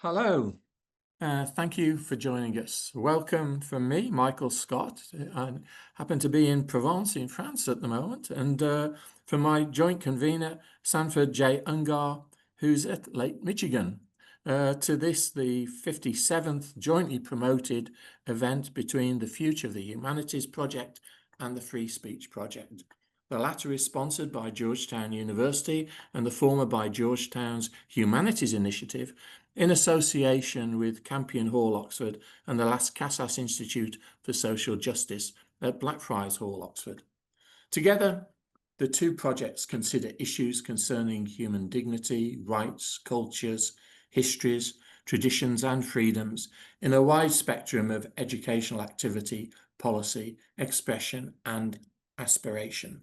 Hello. Thank you for joining us. Welcome from me, Michael Scott. I happen to be in Provence in France at the moment, and from my joint convener, Sanford J. Ungar, who's at Lake Michigan, to this, the 57th jointly promoted event between the Future of the Humanities Project and the Free Speech Project. The latter is sponsored by Georgetown University and the former by Georgetown's Humanities Initiative in association with Campion Hall, Oxford, and the Las Casas Institute for Social Justice at Blackfriars Hall, Oxford. Together, the two projects consider issues concerning human dignity, rights, cultures, histories, traditions, and freedoms in a wide spectrum of educational activity, policy, expression, and aspiration.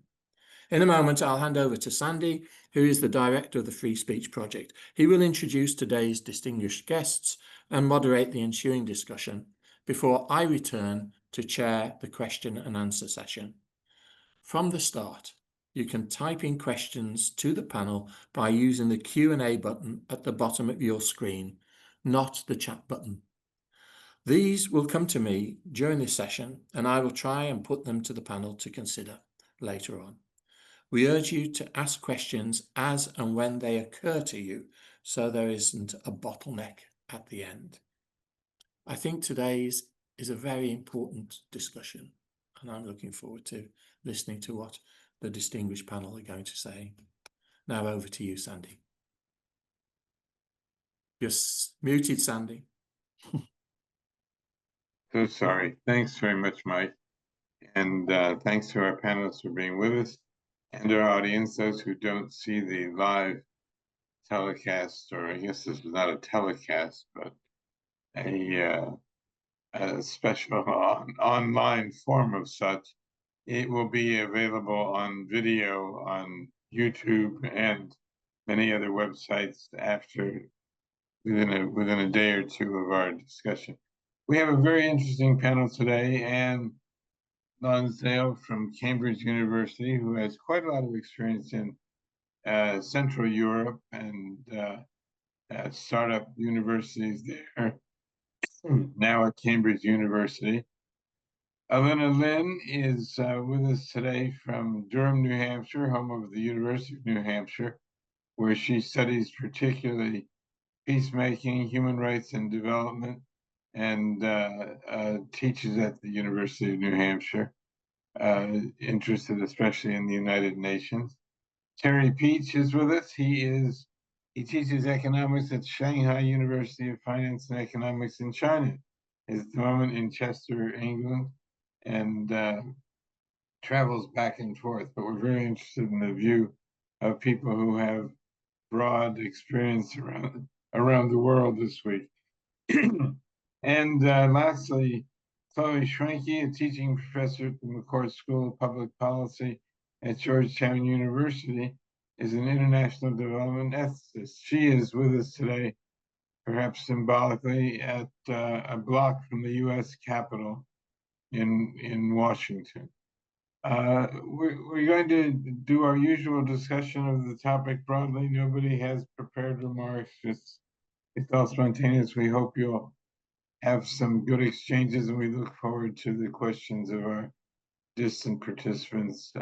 In a moment, I'll hand over to Sandy, who is the director of the Free Speech Project. He will introduce today's distinguished guests and moderate the ensuing discussion before I return to chair the question and answer session. From the start, you can type in questions to the panel by using the Q&A button at the bottom of your screen, not the chat button. These will come to me during this session, and I will try and put them to the panel to consider later on. We urge you to ask questions as and when they occur to you, so there isn't a bottleneck at the end. I think today's is a very important discussion, and I'm looking forward to listening to what the distinguished panel are going to say. Now over to you, Sandy. You're muted, Sandy. So sorry. Thanks very much, Mike. And thanks to our panelists for being with us and our audience, those who don't see the live telecast, or I guess this is not a telecast, but a special online form of such. It will be available on video on YouTube and many other websites within a day or two of our discussion. We have a very interesting panel today, and Lonsdale from Cambridge University, who has quite a lot of experience in Central Europe and startup universities there, now at Cambridge University. Elena Lin is with us today from Durham, New Hampshire, home of the University of New Hampshire, where she studies particularly peacemaking, human rights, and development, and teaches at the University of New Hampshire, interested especially in the United Nations. Terry Peach is with us. He teaches economics at Shanghai University of Finance and Economics in China. He's at the moment in Chester, England, and travels back and forth. But we're very interested in the view of people who have broad experience around the world this week. And lastly, Chloe Schwenke, a teaching professor at the McCourt School of Public Policy at Georgetown University, is an international development ethicist. She is with us today, perhaps symbolically, at a block from the U.S. Capitol in Washington. We're going to do our usual discussion of the topic broadly. Nobody has prepared remarks. It's all spontaneous. We hope you'll have some good exchanges, and we look forward to the questions of our distant participants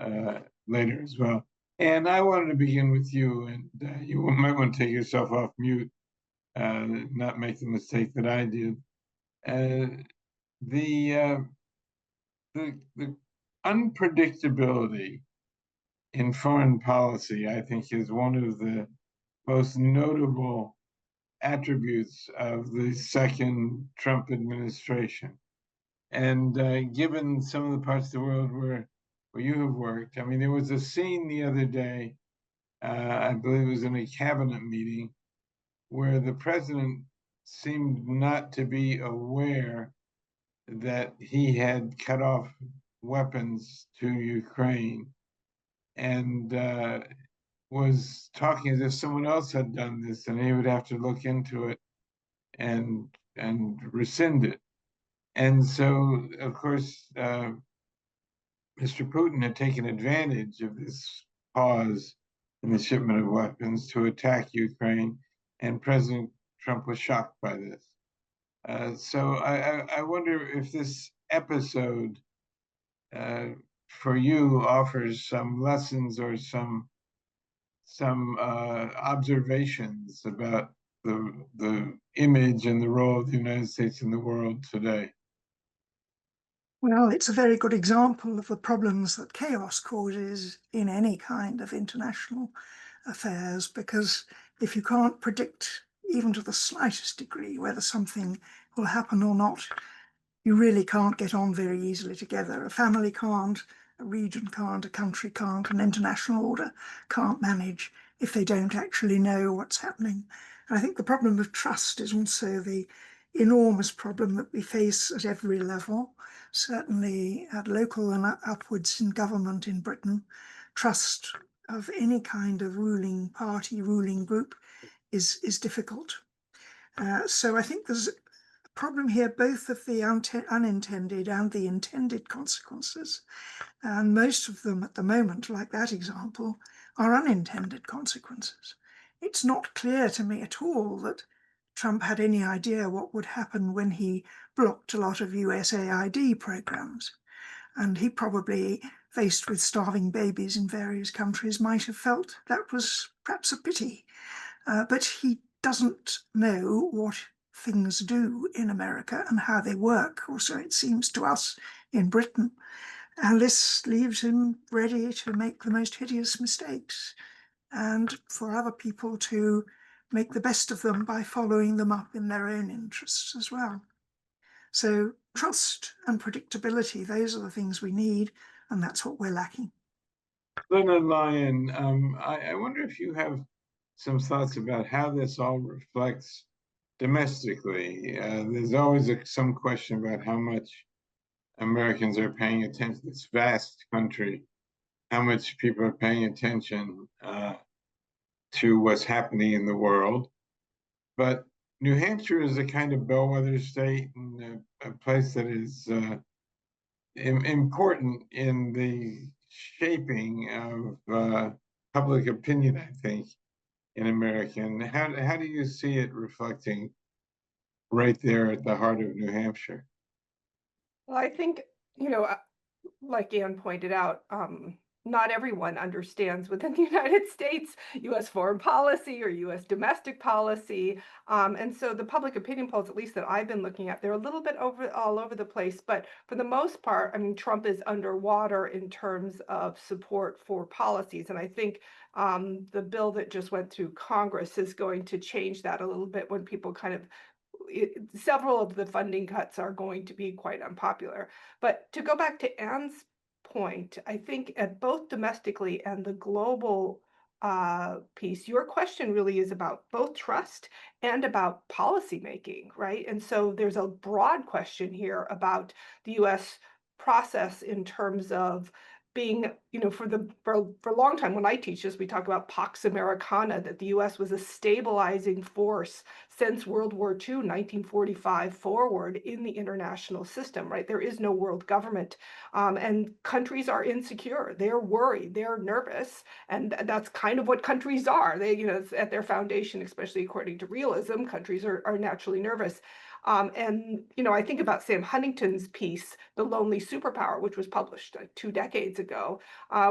later as well. And I wanted to begin with you, and you might want to take yourself off mute, not make the mistake that I did. The unpredictability in foreign policy, I think, is one of the most notable attributes of the second Trump administration. And given some of the parts of the world where you have worked, I mean, there was a scene the other day, I believe it was in a cabinet meeting, where the president seemed not to be aware that he had cut off weapons to Ukraine, and was talking as if someone else had done this, and he would have to look into it and rescind it. And so, of course, Mr. Putin had taken advantage of this pause in the shipment of weapons to attack Ukraine, and President Trump was shocked by this. So I wonder if this episode for you offers some lessons or some observations about the image and the role of the United States in the world today. Well, it's a very good example of the problems that chaos causes in any kind of international affairs, because if you can't predict, even to the slightest degree, whether something will happen or not, you really can't get on very easily together. A family can't, a region can't, a country can't, an international order can't manage if they don't actually know what's happening. And I think the problem of trust is also the enormous problem that we face at every level, certainly at local and upwards in government in Britain. Trust of any kind of ruling party, ruling group is difficult. So I think there's problem here, both of the unintended and the intended consequences. And most of them at the moment, like that example, are unintended consequences. It's not clear to me at all that Trump had any idea what would happen when he blocked a lot of USAID programs. And he probably, faced with starving babies in various countries, might have felt that was perhaps a pity. But he doesn't know what things do in America and how they work, or so it seems to us in Britain. And this leaves him ready to make the most hideous mistakes and for other people to make the best of them by following them up in their own interests as well. So trust and predictability, those are the things we need, and that's what we're lacking. Leonard Lyon, I wonder if you have some thoughts about how this all reflects domestically. There's always some question about how much Americans are paying attention to this vast country, how much people are paying attention to what's happening in the world. But New Hampshire is a kind of bellwether state and a place that is important in the shaping of public opinion, I think, in America. And how do you see it reflecting right there at the heart of New Hampshire? Well, I think, like Anne pointed out, not everyone understands within the United States U.S. foreign policy or U.S. domestic policy. And so the public opinion polls, at least that I've been looking at, they're a little bit all over the place. But for the most part, I mean, Trump is underwater in terms of support for policies. And I think the bill that just went through Congress is going to change that a little bit when people kind of several of the funding cuts are going to be quite unpopular. But to go back to Anne's point, I think at both domestically and the global piece, your question really is about both trust and about policymaking, right? And so there's a broad question here about the U.S. process in terms of being, for a long time when I teach this, we talk about Pax Americana, that the U.S. was a stabilizing force since World War II, 1945 forward in the international system, right? There is no world government, and countries are insecure. They're worried. They're nervous, and that's kind of what countries are. They, at their foundation, especially according to realism, countries are naturally nervous. And, I think about Sam Huntington's piece, The Lonely Superpower, which was published 2 decades ago,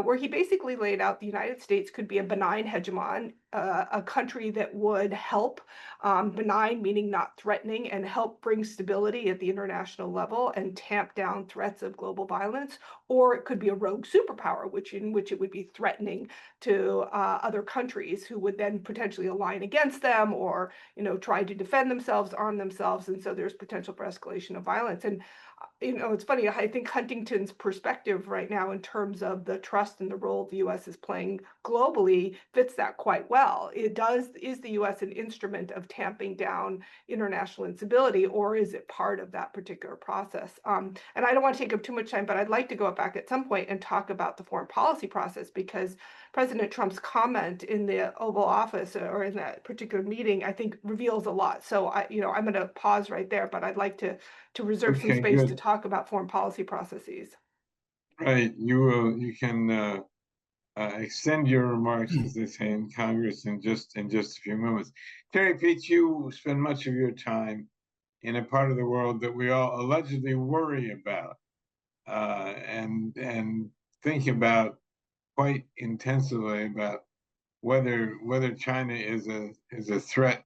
where he basically laid out the United States could be a benign hegemon, a country that would help, benign meaning not threatening, and help bring stability at the international level and tamp down threats of global violence. Or it could be a rogue superpower, in which it would be threatening to other countries who would then potentially align against them or, try to defend themselves, arm themselves. And so there's potential for escalation of violence. And it's funny, I think Huntington's perspective right now in terms of the trust and the role the U.S. is playing globally fits that quite well. Is the U.S. an instrument of tamping down international instability, or is it part of that particular process? And I don't want to take up too much time, but I'd like to go back at some point and talk about the foreign policy process, because President Trump's comment in the Oval Office or in that particular meeting, I think reveals a lot. So I'm going to pause right there, but I'd like to reserve some space to talk about foreign policy processes. Right. You can extend your remarks, as they say in Congress, in just a few moments. Terry Pete, you spend much of your time in a part of the world that we all allegedly worry about and think about quite intensively about whether China is a threat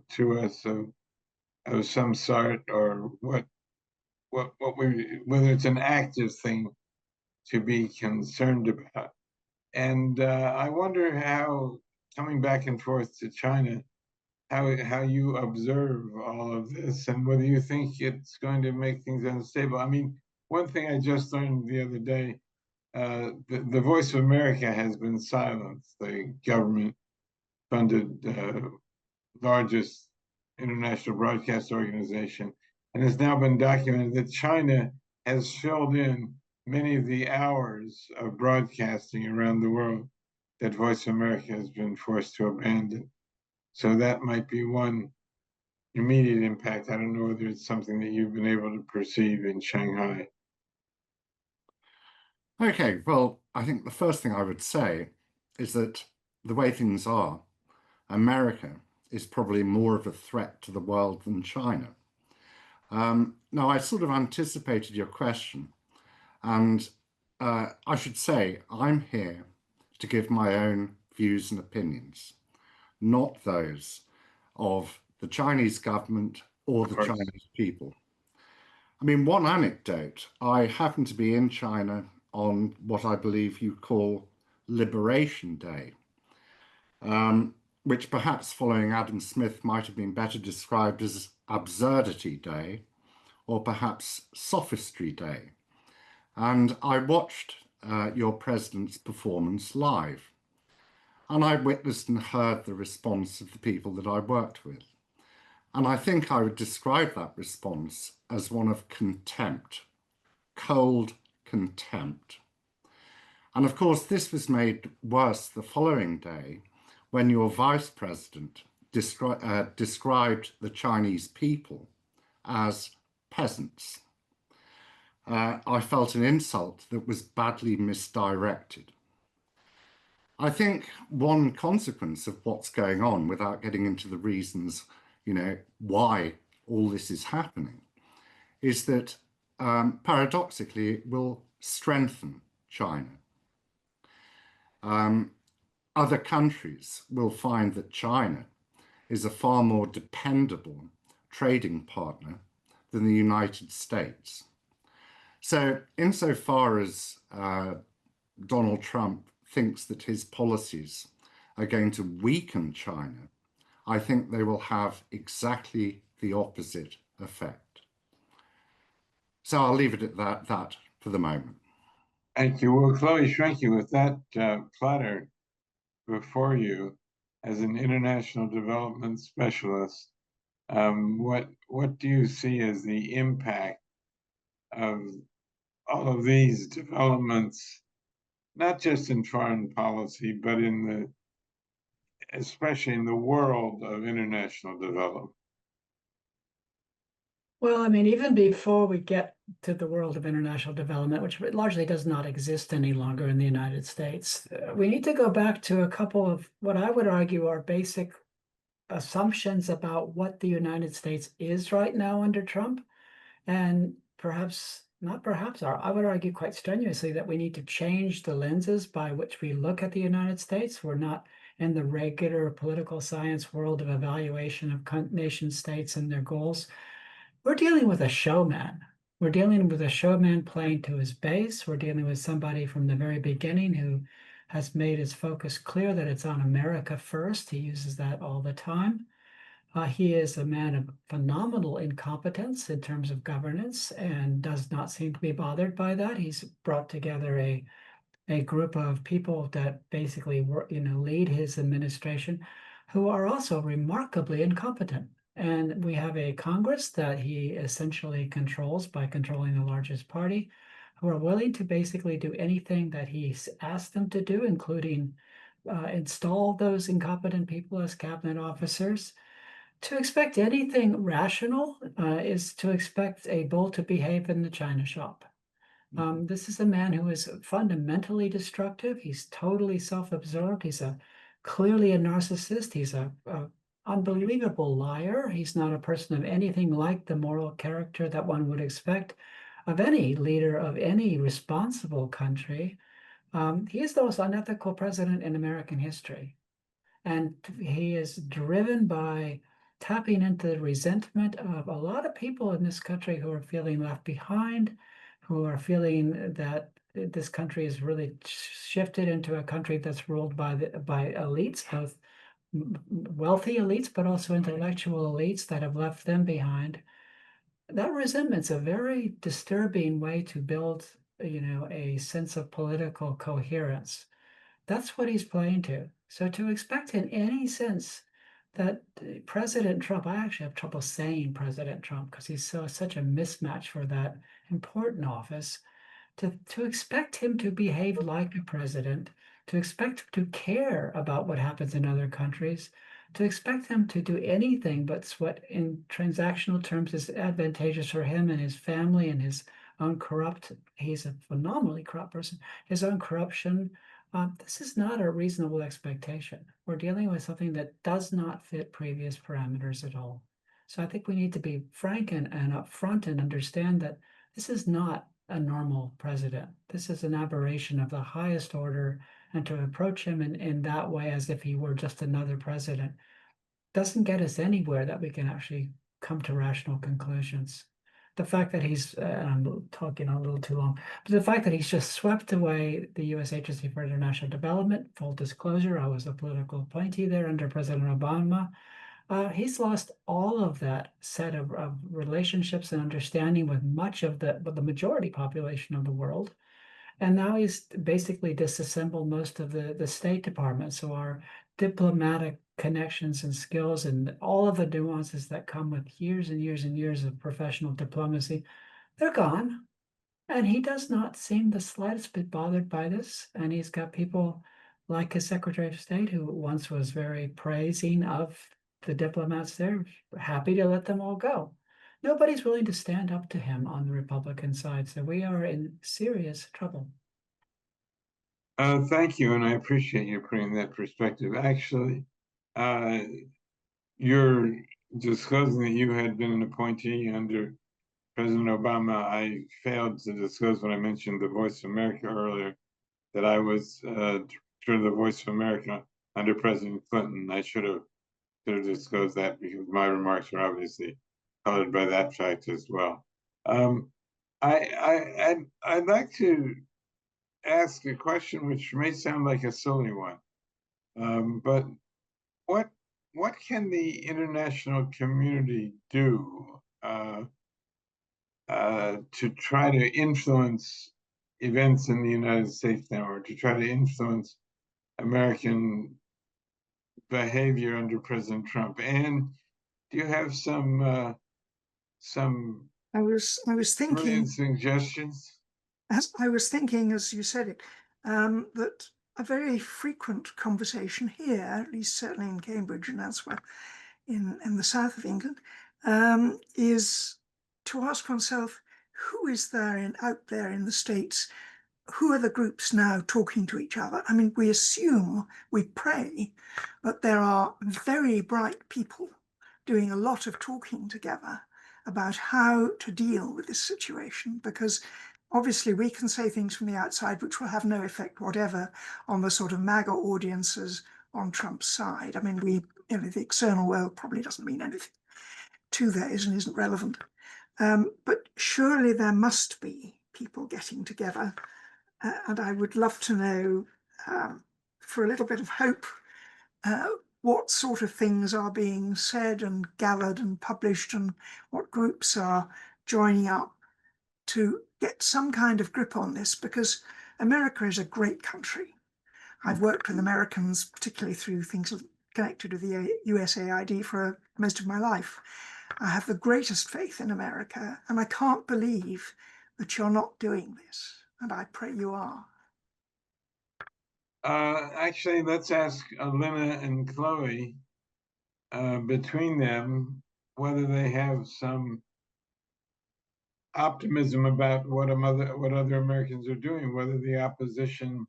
to us of some sort, or whether it's an active thing to be concerned about. And I wonder how, coming back and forth to China, how you observe all of this, and whether you think it's going to make things unstable. I mean, one thing I just learned the other day, the Voice of America has been silenced, the government-funded largest international broadcast organization, and it's now been documented that China has filled in many of the hours of broadcasting around the world that Voice of America has been forced to abandon. So that might be one immediate impact. I don't know whether it's something that you've been able to perceive in Shanghai. Okay, well, I think the first thing I would say is that the way things are, America is probably more of a threat to the world than China. Now, I sort of anticipated your question, and I should say I'm here to give my own views and opinions, not those of the Chinese government or the Chinese people. I mean, one anecdote, I happened to be in China on what I believe you call Liberation Day, which perhaps following Adam Smith might have been better described as Absurdity Day, or perhaps Sophistry Day. And I watched your president's performance live, and I witnessed and heard the response of the people that I worked with. And I think I would describe that response as one of contempt, cold contempt. And of course, this was made worse the following day when your vice president described the Chinese people as peasants. I felt an insult that was badly misdirected. I think one consequence of what's going on, without getting into the reasons, why all this is happening, is that paradoxically it will strengthen China. Other countries will find that China is a far more dependable trading partner than the United States. So insofar as Donald Trump thinks that his policies are going to weaken China, I think they will have exactly the opposite effect. So I'll leave it at that for the moment. Thank you. Well, Chloe Schrenke, with that platter before you, as an international development specialist, what do you see as the impact of all of these developments, not just in foreign policy, but especially in the world of international development? Well, I mean, even before we get to the world of international development, which largely does not exist any longer in the United States, we need to go back to a couple of what I would argue are basic assumptions about what the United States is right now under Trump. And I would argue quite strenuously that we need to change the lenses by which we look at the United States. We're not in the regular political science world of evaluation of nation states and their goals. We're dealing with a showman. We're dealing with a showman playing to his base. We're dealing with somebody from the very beginning who has made his focus clear that it's on America first. He uses that all the time. He is a man of phenomenal incompetence in terms of governance and does not seem to be bothered by that. He's brought together a group of people that basically lead his administration, who are also remarkably incompetent. And we have a Congress that he essentially controls by controlling the largest party, who are willing to basically do anything that he's asked them to do, including install those incompetent people as cabinet officers. To expect anything rational is to expect a bull to behave in the china shop. This is a man who is fundamentally destructive. He's totally self-absorbed. He's clearly a narcissist. He's a unbelievable liar. He's not a person of anything like the moral character that one would expect of any leader of any responsible country. He is the most unethical president in American history. And he is driven by tapping into the resentment of a lot of people in this country who are feeling left behind, who are feeling that this country is really shifted into a country that's ruled by elites, both wealthy elites, but also intellectual elites that have left them behind. That resentment's a very disturbing way to build, a sense of political coherence. That's what he's playing to. So to expect in any sense that President Trump, I actually have trouble saying President Trump because he's such a mismatch for that important office, to expect him to behave like a president, to expect him to care about what happens in other countries, to expect him to do anything but what in transactional terms is advantageous for him and his family and his own he's a phenomenally corrupt person, his own corruption. This is not a reasonable expectation. We're dealing with something that does not fit previous parameters at all. So I think we need to be frank and upfront and understand that this is not a normal president. This is an aberration of the highest order, and to approach him in that way as if he were just another president doesn't get us anywhere that we can actually come to rational conclusions. The fact that he's, I'm talking a little too long, but the fact that he's just swept away the U.S. Agency for International Development, full disclosure, I was a political appointee there under President Obama. He's lost all of that set of relationships and understanding with much of the majority population of the world. And now he's basically disassembled most of the State Department. So our diplomatic connections and skills and all of the nuances that come with years and years and years of professional diplomacy, they're gone. And he does not seem the slightest bit bothered by this. And he's got people like his Secretary of State, who once was very praising of the diplomats there, happy to let them all go. Nobody's willing to stand up to him on the Republican side. So we are in serious trouble. Thank you, and I appreciate you putting that perspective. Actually, you're disclosing that you had been an appointee under President Obama. I failed to disclose when I mentioned the Voice of America earlier that I was director of the Voice of America under President Clinton. I should have disclosed that because my remarks were obviously colored by that fact as well. I'd like to ask a question which may sound like a silly one, but what can the international community do to try to influence events in the United States now, or to try to influence American behavior under President Trump? And do you have some I was thinking, brilliant suggestions? as I was thinking as you said it, that a very frequent conversation here, at least certainly in Cambridge and elsewhere in the south of England, is to ask oneself, who is there out there in the States? Who are the groups now talking to each other? I mean, we assume, we pray, that there are very bright people doing a lot of talking together about how to deal with this situation, because obviously we can say things from the outside which will have no effect whatever on the sort of MAGA audiences on Trump's side. I mean, the external world probably doesn't mean anything to those and isn't relevant. But surely there must be people getting together. And I would love to know, for a little bit of hope, what sort of things are being said and gathered and published, and what groups are joining up to get some kind of grip on this, because America is a great country. I've worked with Americans, particularly through things connected with the USAID for most of my life. I have the greatest faith in America, and I can't believe that you're not doing this. And I pray you are. Actually, let's ask Lena and Chloe, between them, whether they have some optimism about what other Americans are doing, whether the opposition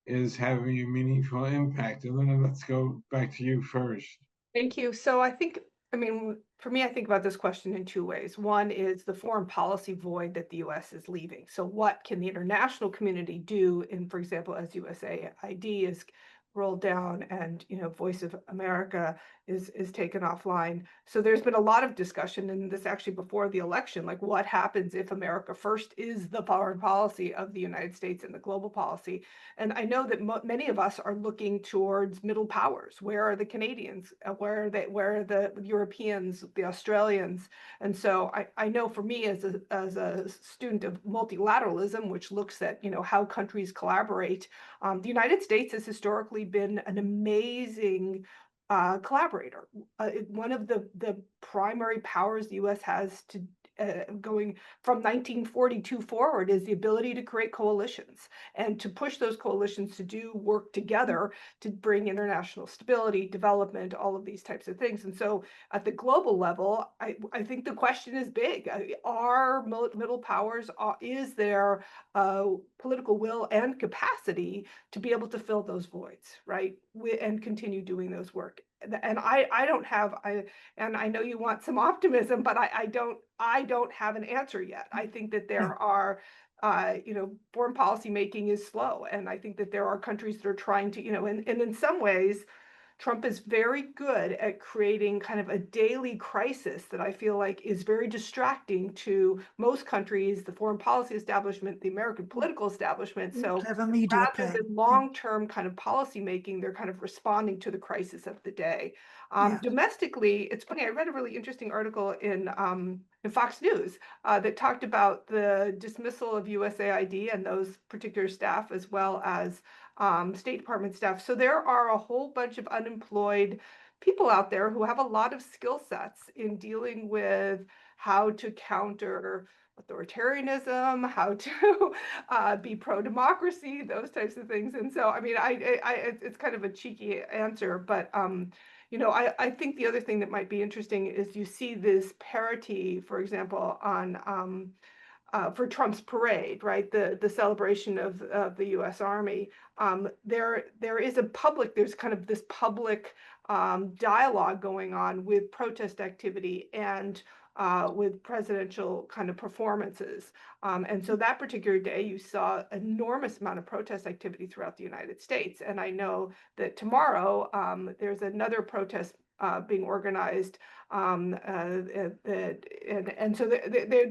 is having a meaningful impact. And then let's go back to you first. Thank you. So I think, I mean, for me, I think about this question in two ways. One is the foreign policy void that the US is leaving. So what can the international community do in, for example, as USAID is rolled down and, you know, Voice of America is taken offline. So there's been a lot of discussion, and this actually before the election, like what happens if America first is the foreign policy of the United States and the global policy. And I know that many of us are looking towards middle powers. Where are the Canadians? Where are the Europeans, the Australians? And so I know for me as a student of multilateralism, which looks at, you know, how countries collaborate, the United States has historically been an amazing collaborator. One of the primary powers the U.S. has to going from 1942 forward is the ability to create coalitions and to push those coalitions to do work together to bring international stability, development, all of these types of things. And so at the global level, I think the question is big. Are middle powers, is there political will and capacity to be able to fill those voids, right? And continue doing those work. And I don't have, and I know you want some optimism, but I don't have an answer yet. I think that there are, you know, foreign policy making is slow. And I think that there are countries that are trying to, you know, and in some ways, Trump is very good at creating kind of a daily crisis that I feel like is very distracting to most countries, the foreign policy establishment, the American political establishment. So Clever media rather play. than long-term kind of policy making, they're kind of responding to the crisis of the day. Yeah. Domestically, it's funny, I read a really interesting article in Fox News that talked about the dismissal of USAID and those particular staff, as well as State Department staff. So there are a whole bunch of unemployed people out there who have a lot of skill sets in dealing with how to counter authoritarianism, how to be pro-democracy, those types of things. And so, I mean, it's kind of a cheeky answer, but you know, I think the other thing that might be interesting is you see this parity, for example, on for Trump's parade, right? The celebration of the U.S. Army. There is there's kind of this public dialogue going on with protest activity and with presidential kind of performances. And so that particular day, you saw enormous amount of protest activity throughout the United States. And I know that tomorrow there's another protest being organized, and so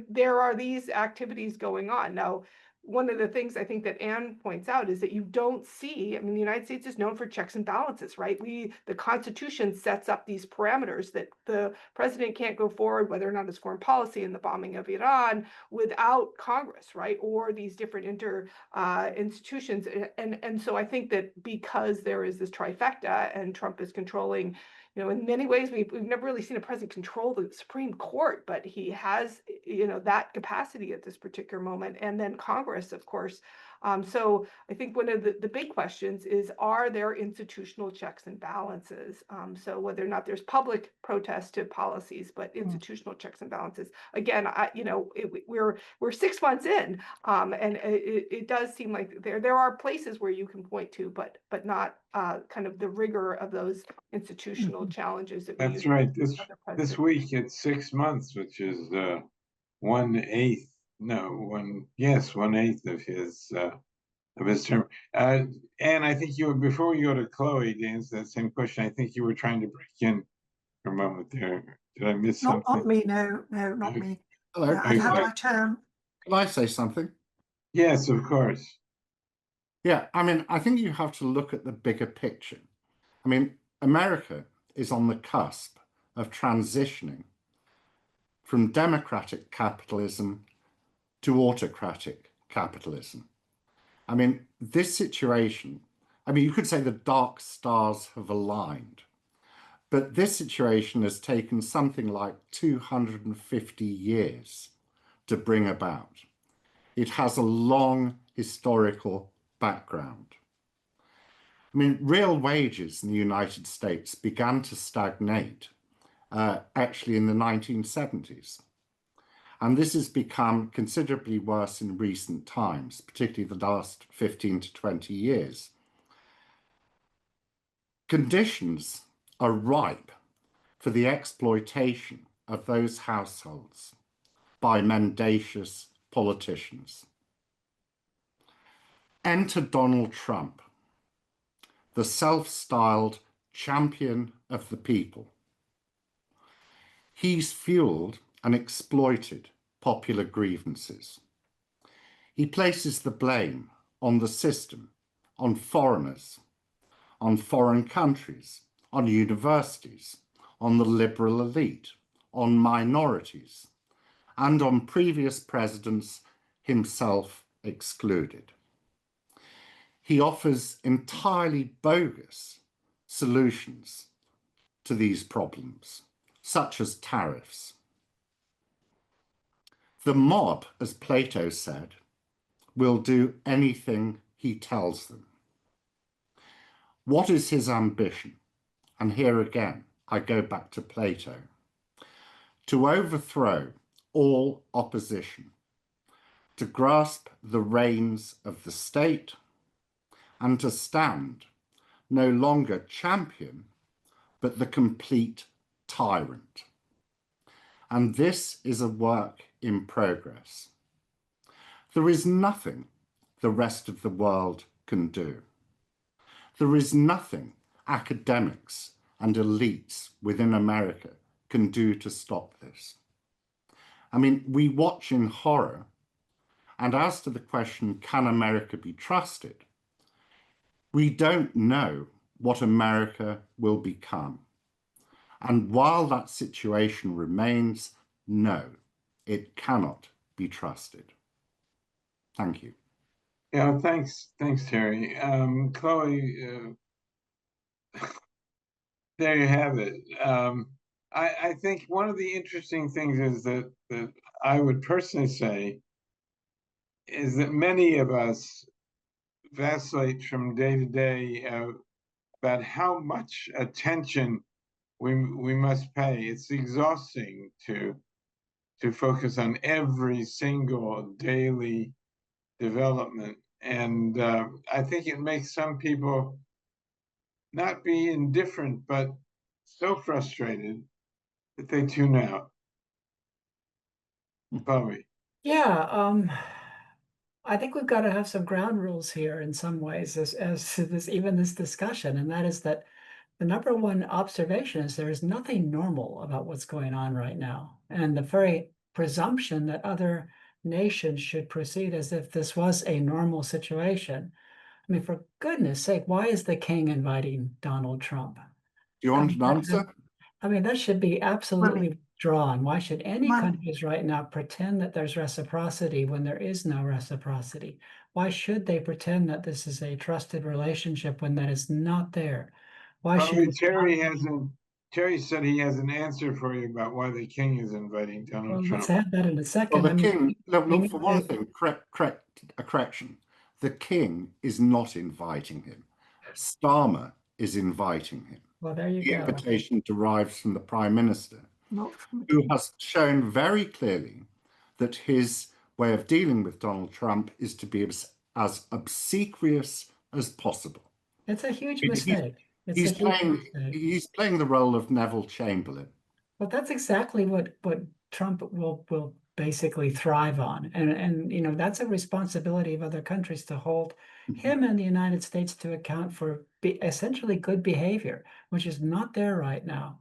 there are these activities going on. Now, one of the things I think that Anne points out is that you don't see, I mean, the United States is known for checks and balances, right? The Constitution sets up these parameters that the president can't go forward, whether or not it's foreign policy in the bombing of Iran, without Congress, right? Or these different institutions. And so I think that because there is this trifecta and Trump is controlling, you know, in many ways, we've never really seen a president control the Supreme Court, but he has, you know, that capacity at this particular moment. And then Congress, of course. So I think one of the big questions is, are there institutional checks and balances? So whether or not there's public protest to policies, but institutional checks and balances. Again, you know, we're 6 months in, and it does seem like there are places where you can point to, but not kind of the rigor of those institutional challenges that we That's right. other This week it's 6 months, which is 1/8. No, 1/8 of his term. And I think before we go to Chloe to answer that same question, I think you were trying to break in for a moment there. Did I miss something? Not me, no, not me. Hello. I've had Okay. my turn. Can I say something? Yes, of course. Yeah, I mean, I think you have to look at the bigger picture. I mean, America is on the cusp of transitioning from democratic capitalism to autocratic capitalism. I mean, this situation, I mean, you could say the dark stars have aligned, but this situation has taken something like 250 years to bring about. It has a long historical background. I mean, real wages in the United States began to stagnate actually in the 1970s. And this has become considerably worse in recent times, particularly the last 15 to 20 years. Conditions are ripe for the exploitation of those households by mendacious politicians. Enter Donald Trump, the self-styled champion of the people. He's fueled and exploited popular grievances. He places the blame on the system, on foreigners, on foreign countries, on universities, on the liberal elite, on minorities, and on previous presidents, himself excluded. He offers entirely bogus solutions to these problems, such as tariffs. The mob, as Plato said, will do anything he tells them. What is his ambition? And here again, I go back to Plato. To overthrow all opposition, to grasp the reins of the state, and to stand no longer champion, but the complete tyrant. And this is a work in progress. There is nothing the rest of the world can do. There is nothing academics and elites within America can do to stop this. I mean, we watch in horror, and as to the question, can America be trusted? We don't know what America will become. And while that situation remains, no, it cannot be trusted. Thank you. Yeah, thanks, Terry. Chloe, there you have it. I think one of the interesting things is that I would personally say is that many of us vacillate from day to day about how much attention we must pay. It's exhausting to focus on every single daily development, and I think it makes some people not be indifferent, but so frustrated that they tune out. Chloe. Yeah, I think we've got to have some ground rules here in some ways as to this, even this discussion, and that is that the number one observation is there is nothing normal about what's going on right now. And the very presumption that other nations should proceed as if this was a normal situation. I mean, for goodness sake, why is the king inviting Donald Trump? Do you want an answer? I mean, that should be absolutely drawn. Why should any Well- countries right now pretend that there's reciprocity when there is no reciprocity? Why should they pretend that this is a trusted relationship when that is not there? Why should we Terry said he has an answer for you about why the king is inviting Donald Well, Trump. let's have that in a second. Well, the I mean, king, look, we for need one to- thing, a correction. The king is not inviting him. Starmer is inviting him. Well, there you The go. invitation derives from the Prime Minister, Not from the who king. has shown very clearly that his way of dealing with Donald Trump is to be as obsequious as possible. It's a huge He's- mistake. It's He's a huge playing, mistake. he's playing the role of Neville Chamberlain. Well, that's exactly what Trump will basically thrive on. And you know, that's a responsibility of other countries to hold him and the United States to account for essentially good behavior, which is not there right now.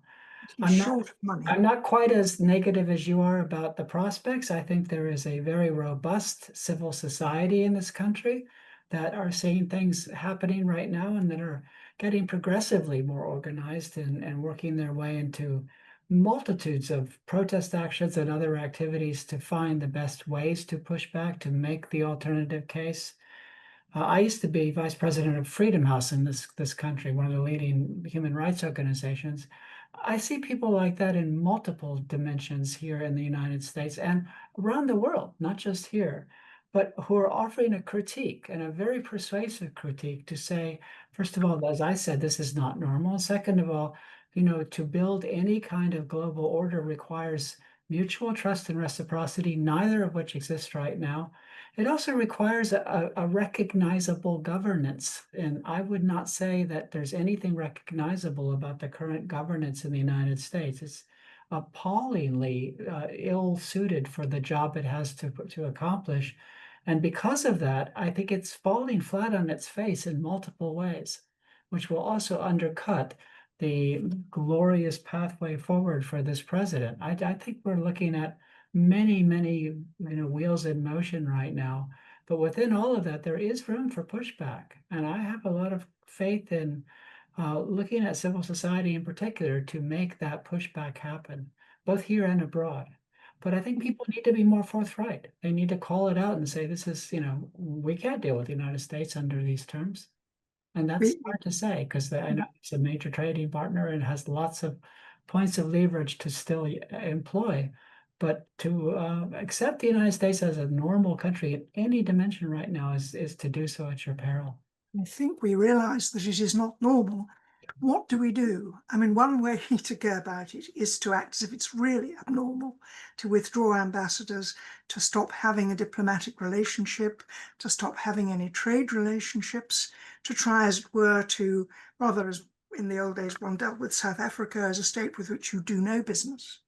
He's I'm not- short of money. I'm not quite as negative as you are about the prospects. I think there is a very robust civil society in this country that are seeing things happening right now and that are getting progressively more organized and working their way into multitudes of protest actions and other activities to find the best ways to push back, to make the alternative case. I used to be vice president of Freedom House in this country, one of the leading human rights organizations. I see people like that in multiple dimensions here in the United States and around the world, not just here, but who are offering a critique and a very persuasive critique to say, first of all, as I said, this is not normal. Second of all, you know, to build any kind of global order requires mutual trust and reciprocity, neither of which exists right now. It also requires a recognizable governance. And I would not say that there's anything recognizable about the current governance in the United States. It's appallingly ill-suited for the job it has to accomplish. And because of that, I think it's falling flat on its face in multiple ways, which will also undercut the glorious pathway forward for this president. I think we're looking at many wheels in motion right now. But within all of that, there is room for pushback. And I have a lot of faith in looking at civil society in particular to make that pushback happen, both here and abroad. But I think people need to be more forthright. They need to call it out and say, this is, we can't deal with the United States under these terms. And that's hard to say because I know it's a major trading partner and has lots of points of leverage to still employ. But to accept the United States as a normal country in any dimension right now is to do so at your peril. I think we realize that it is not normal. What do we do? I mean, one way to go about it is to act as if it's really abnormal, to withdraw ambassadors, to stop having a diplomatic relationship, to stop having any trade relationships, to try, as it were, to, rather as in the old days one dealt with South Africa as a state with which you do no business.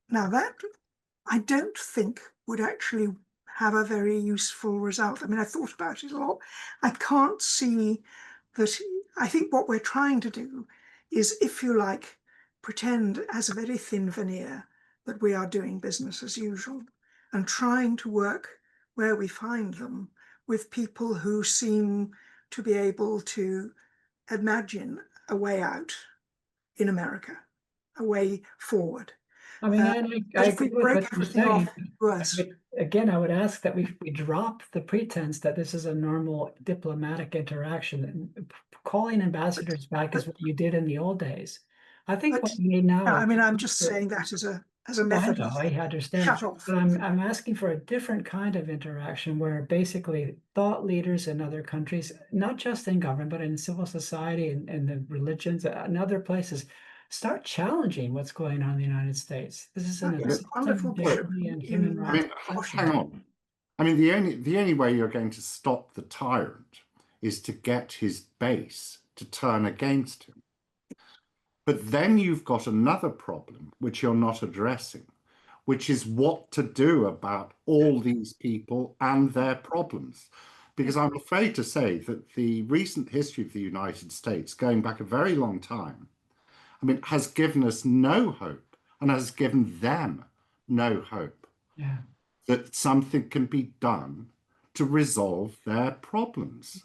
Now that, I don't think would actually have a very useful result. I mean, I thought about it a lot. I can't see that. I think what we're trying to do is, if you like, pretend as a very thin veneer that we are doing business as usual and trying to work where we find them with people who seem to be able to imagine a way out in America, a way forward. I mean, I agree with what you're saying. Again, I would ask that we drop the pretense that this is a normal diplomatic interaction. Calling ambassadors back is what you did in the old days. I think what we need now. I mean, I'm just saying that as a method. I understand. Shut off. But I'm asking for a different kind of interaction where basically thought leaders in other countries, not just in government, but in civil society and the religions and other places, start challenging what's going on in the United States. This is an wonderful dignity and human rights. Hang on. I mean, the only way you're going to stop the tyrant is to get his base to turn against him. But then you've got another problem which you're not addressing, which is what to do about all these people and their problems. Because I'm afraid to say that the recent history of the United States, going back a very long time, I mean, has given us no hope and has given them no hope that something can be done to resolve their problems.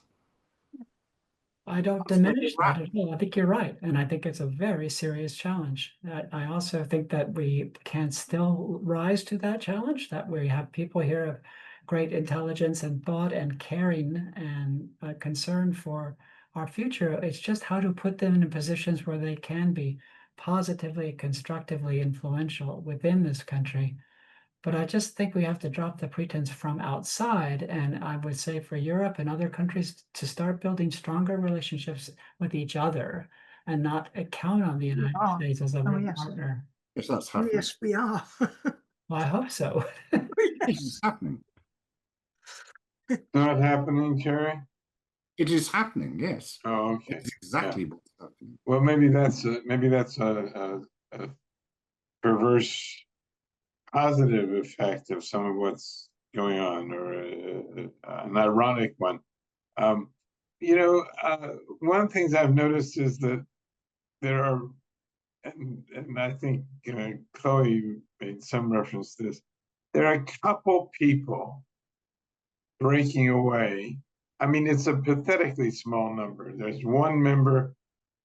I don't diminish that at all. I think you're right. And I think it's a very serious challenge. I also think that we can still rise to that challenge, that we have people here of great intelligence and thought and caring and concern for our future. It's just how to put them in positions where they can be positively, constructively influential within this country. But I just think we have to drop the pretense from outside. And I would say for Europe and other countries to start building stronger relationships with each other and not count on the United States as a partner. Yes, that's happening. Yes, we are. Well, I hope so. It is happening. It's not happening, Terry? It is happening, yes. Oh, okay. It's exactly what's happening. Well, maybe that's a perverse positive effect of some of what's going on, or an ironic one. One of the things I've noticed is that there are, and I think Chloe made some reference to this, there are a couple people breaking away. I mean, it's a pathetically small number. There's one member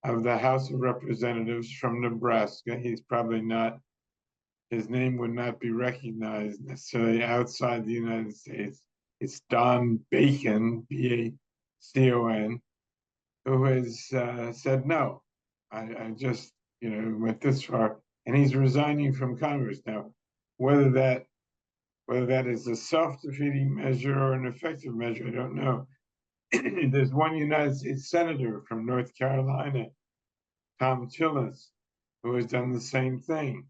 of the House of Representatives from Nebraska. He's probably not, his name would not be recognized necessarily outside the United States. It's Don Bacon, B-A-C-O-N, who has said, no, I just, went this far, and he's resigning from Congress. Now, whether that is a self-defeating measure or an effective measure, I don't know. There's one United States Senator from North Carolina, Tom Tillis, who has done the same thing.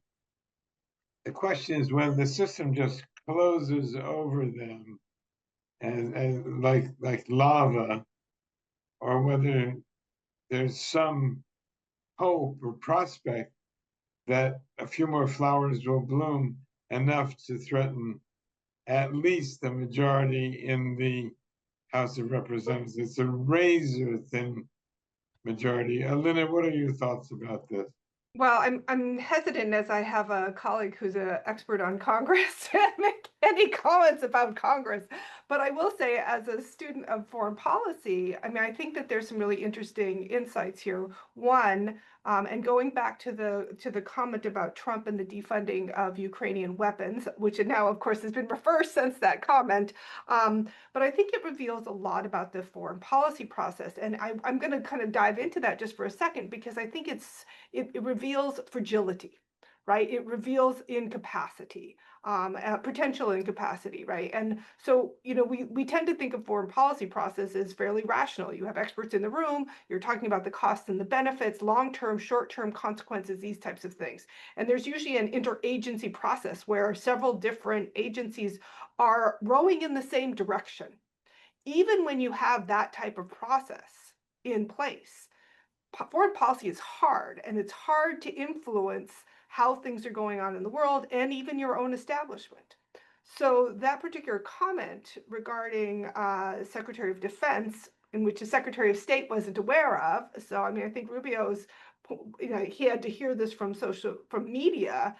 the question is whether the system just closes over them as like lava, or whether there's some hope or prospect that a few more flowers will bloom enough to threaten at least the majority in the House of Representatives. It's a razor thin majority. Elena, what are your thoughts about this? Well, I'm hesitant, as I have a colleague who's an expert on Congress, to make any comments about Congress. But I will say, as a student of foreign policy, I mean, I think that there's some really interesting insights here. One, and going back to the comment about Trump and the defunding of Ukrainian weapons, which now, of course, has been reversed since that comment. But I think it reveals a lot about the foreign policy process. And I'm going to kind of dive into that just for a second, because I think it reveals fragility, right? It reveals incapacity, potential incapacity, right? And so, you know, we tend to think of foreign policy process as fairly rational. You have experts in the room, you're talking about the costs and the benefits, long-term, short-term consequences, these types of things. And there's usually an interagency process where several different agencies are rowing in the same direction. Even when you have that type of process in place, foreign policy is hard, and it's hard to influence how things are going on in the world and even your own establishment. So that particular comment regarding Secretary of Defense, in which the Secretary of State wasn't aware of, so I mean, I think Rubio's, you know, he had to hear this from media,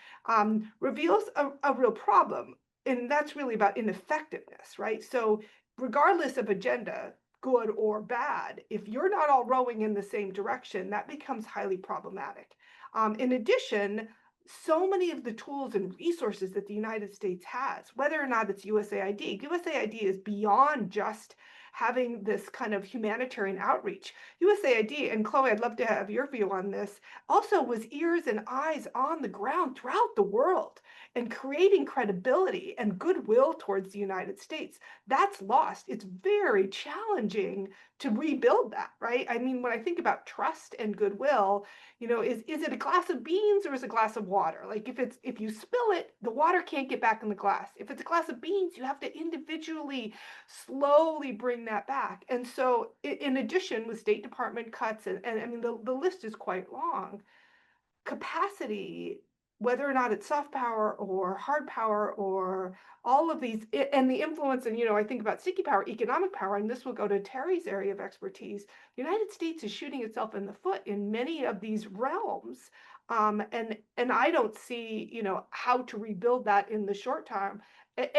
reveals a real problem, and that's really about ineffectiveness, right? So regardless of agenda, good or bad, if you're not all rowing in the same direction, that becomes highly problematic. In addition, so many of the tools and resources that the United States has, whether or not it's USAID is beyond just having this kind of humanitarian outreach. USAID, and Chloe, I'd love to have your view on this, also was ears and eyes on the ground throughout the world and creating credibility and goodwill towards the United States. That's lost. It's very challenging to rebuild that, right? I mean, when I think about trust and goodwill, you know, is it a glass of beans or is it a glass of water? Like if you spill it, the water can't get back in the glass. If it's a glass of beans, you have to individually slowly bring that back. And so in addition, with State Department cuts, and I mean, the list is quite long, capacity, whether or not it's soft power or hard power or all of these, and the influence, and, you know, I think about sticky power, economic power, and this will go to Terry's area of expertise. The United States is shooting itself in the foot in many of these realms. And I don't see, you know, how to rebuild that in the short term.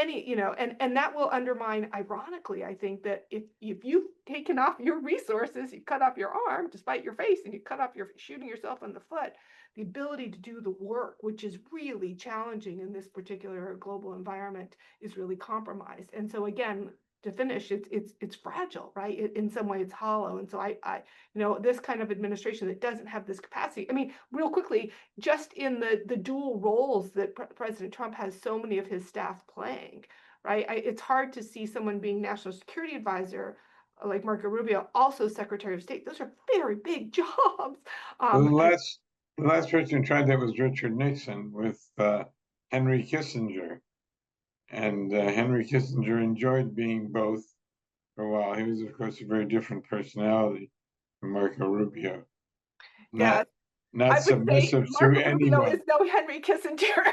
You know, and that will undermine, ironically, I think that if you've taken off your resources, you cut off your arm to spite your face, and you cut off shooting yourself in the foot, the ability to do the work, which is really challenging in this particular global environment, is really compromised. And so again, to finish, it's fragile, right? In some way, it's hollow. And so I you know, this kind of administration that doesn't have this capacity. I mean, real quickly, just in the dual roles that President Trump has so many of his staff playing, right? It's hard to see someone being national security advisor like Marco Rubio, also Secretary of State. Those are very big jobs. The last person who tried that was Richard Nixon with Henry Kissinger. And Henry Kissinger enjoyed being both for a while. He was, of course, a very different personality from Marco Rubio. Not submissive to anyone. Rubio is no Henry Kissinger.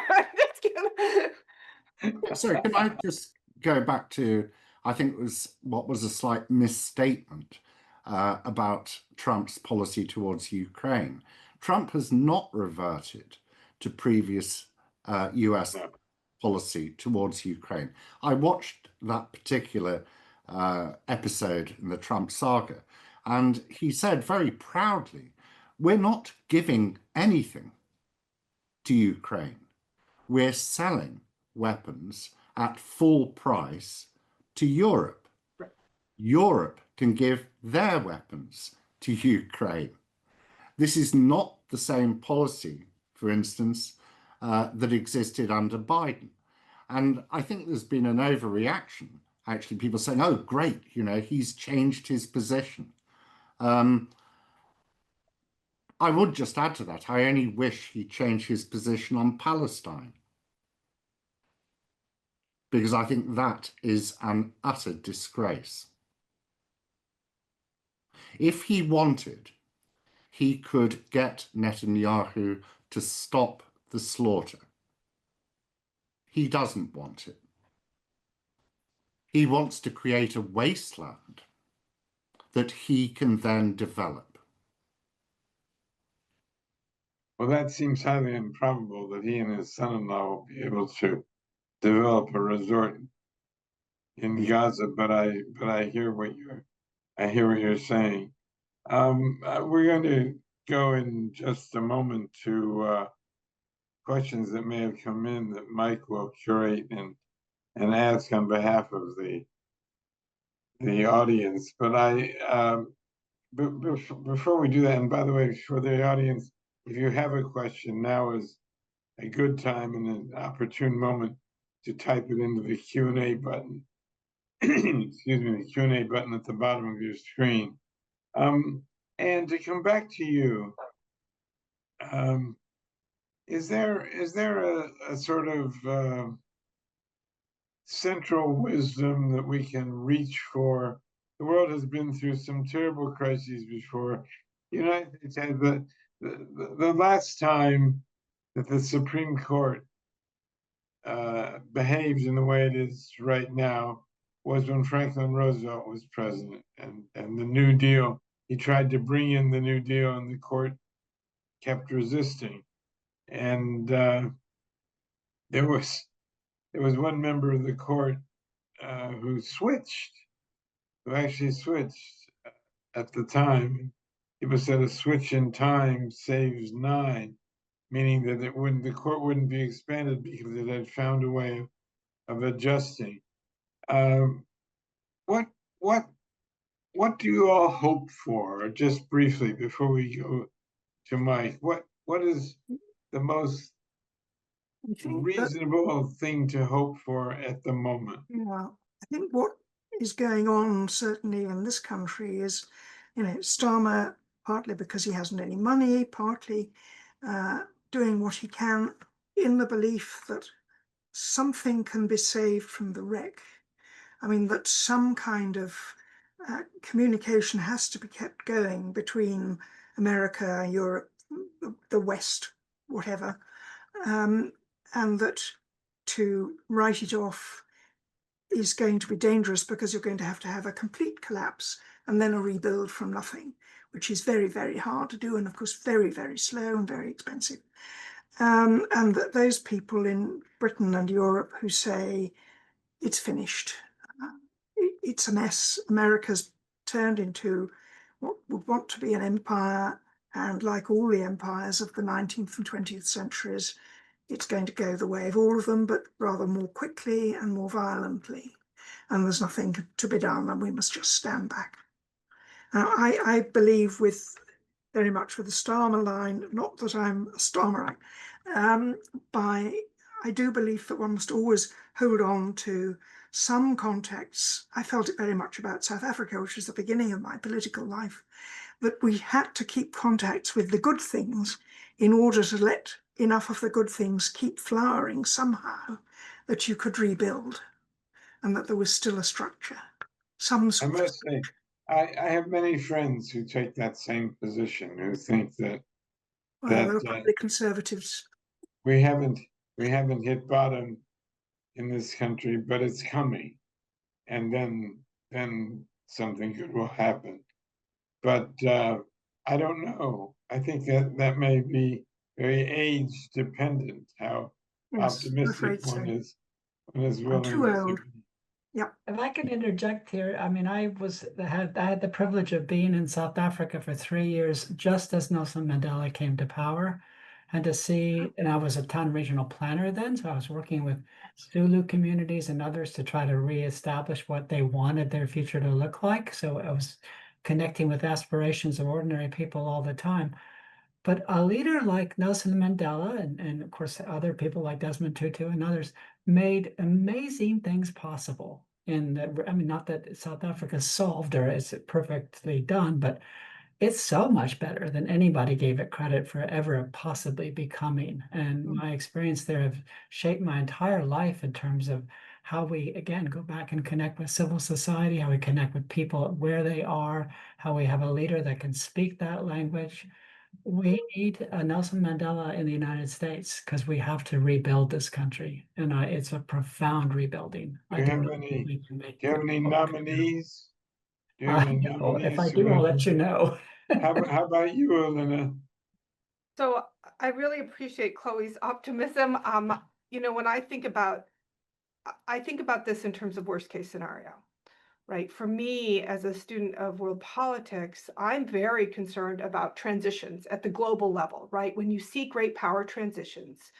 So can I just go back to, I think it was what was a slight misstatement about Trump's policy towards Ukraine. Trump has not reverted to previous US policy towards Ukraine. I watched that particular episode in the Trump saga, and he said very proudly, we're not giving anything to Ukraine. We're selling weapons at full price to Europe. Right. Europe can give their weapons to Ukraine. This is not the same policy, for instance, that existed under Biden. And I think there's been an overreaction, actually, people saying, oh, great, you know, he's changed his position. I would just add to that, I only wish he changed his position on Palestine. because I think that is an utter disgrace. If he wanted, he could get Netanyahu to stop the slaughter. He doesn't want it. He wants to create a wasteland that he can then develop. Well, that seems highly improbable that he and his son-in-law will be able to develop a resort in Gaza, but I hear what you're saying. We're going to go in just a moment to questions that may have come in that Mike will curate and ask on behalf of the audience. But before we do that, and by the way, for the audience, if you have a question, now is a good time and an opportune moment to type it into the Q&A button. Excuse me, the Q&A button at the bottom of your screen. And to come back to you, is there a sort of central wisdom that we can reach for? The world has been through some terrible crises before. The United States had the last time that the Supreme Court behaved in the way it is right now was when Franklin Roosevelt was president, and the New Deal. He tried to bring in the New Deal, and the court kept resisting. And there was one member of the court who actually switched at the time. People said a switch in time saves 9, meaning that the court wouldn't be expanded because it had found a way of adjusting. What do you all hope for? Just briefly before we go to Mike, what is the most reasonable thing to hope for at the moment? Yeah, I think what is going on certainly in this country is, Starmer, partly because he hasn't any money, partly doing what he can in the belief that something can be saved from the wreck. I mean, that some kind of communication has to be kept going between America, Europe, the West, whatever, and that to write it off is going to be dangerous because you're going to have a complete collapse and then a rebuild from nothing, which is very, very hard to do, and of course very, very slow and very expensive. And that those people in Britain and Europe who say it's finished, it's a mess, America's turned into what would want to be an empire, and like all the empires of the 19th and 20th centuries, it's going to go the way of all of them, but rather more quickly and more violently. And there's nothing to be done, and we must just stand back. Now, I believe very much with the Starmer line, not that I'm a Starmerite, I do believe that one must always hold on to some contacts. I felt it very much about South Africa, which was the beginning of my political life, that we had to keep contacts with the good things in order to let enough of the good things keep flowering somehow, that you could rebuild, and that there was still a structure. I must say, I have many friends who take that same position, who think that there are probably conservatives. We haven't hit bottom in this country, but it's coming, and then something good will happen. But I don't know. I think that may be very age dependent, how optimistic one is willing. I'm too old. Yeah. If I could interject here, I mean, I had the privilege of being in South Africa for 3 years, just as Nelson Mandela came to power, and to see, and I was a town regional planner then, so I was working with Zulu communities and others to try to reestablish what they wanted their future to look like. So I was connecting with aspirations of ordinary people all the time. But a leader like Nelson Mandela and of course other people like Desmond Tutu and others made amazing things possible. And I mean, not that South Africa solved or is perfectly done, but it's so much better than anybody gave it credit for ever possibly becoming. And my experience there have shaped my entire life in terms of how we, again, go back and connect with civil society, how we connect with people where they are, how we have a leader that can speak that language. We need a Nelson Mandela in the United States because we have to rebuild this country, and it's a profound rebuilding. Do I you do have not any, think we can make do you have it any work. nominees? Do you have any Well, if I nominees? do, I'll let you know. How about you, Elena? So I really appreciate Chloe's optimism. When I think about this in terms of worst case scenario, right? For me, as a student of world politics, I'm very concerned about transitions at the global level, right? When you see great power transitions,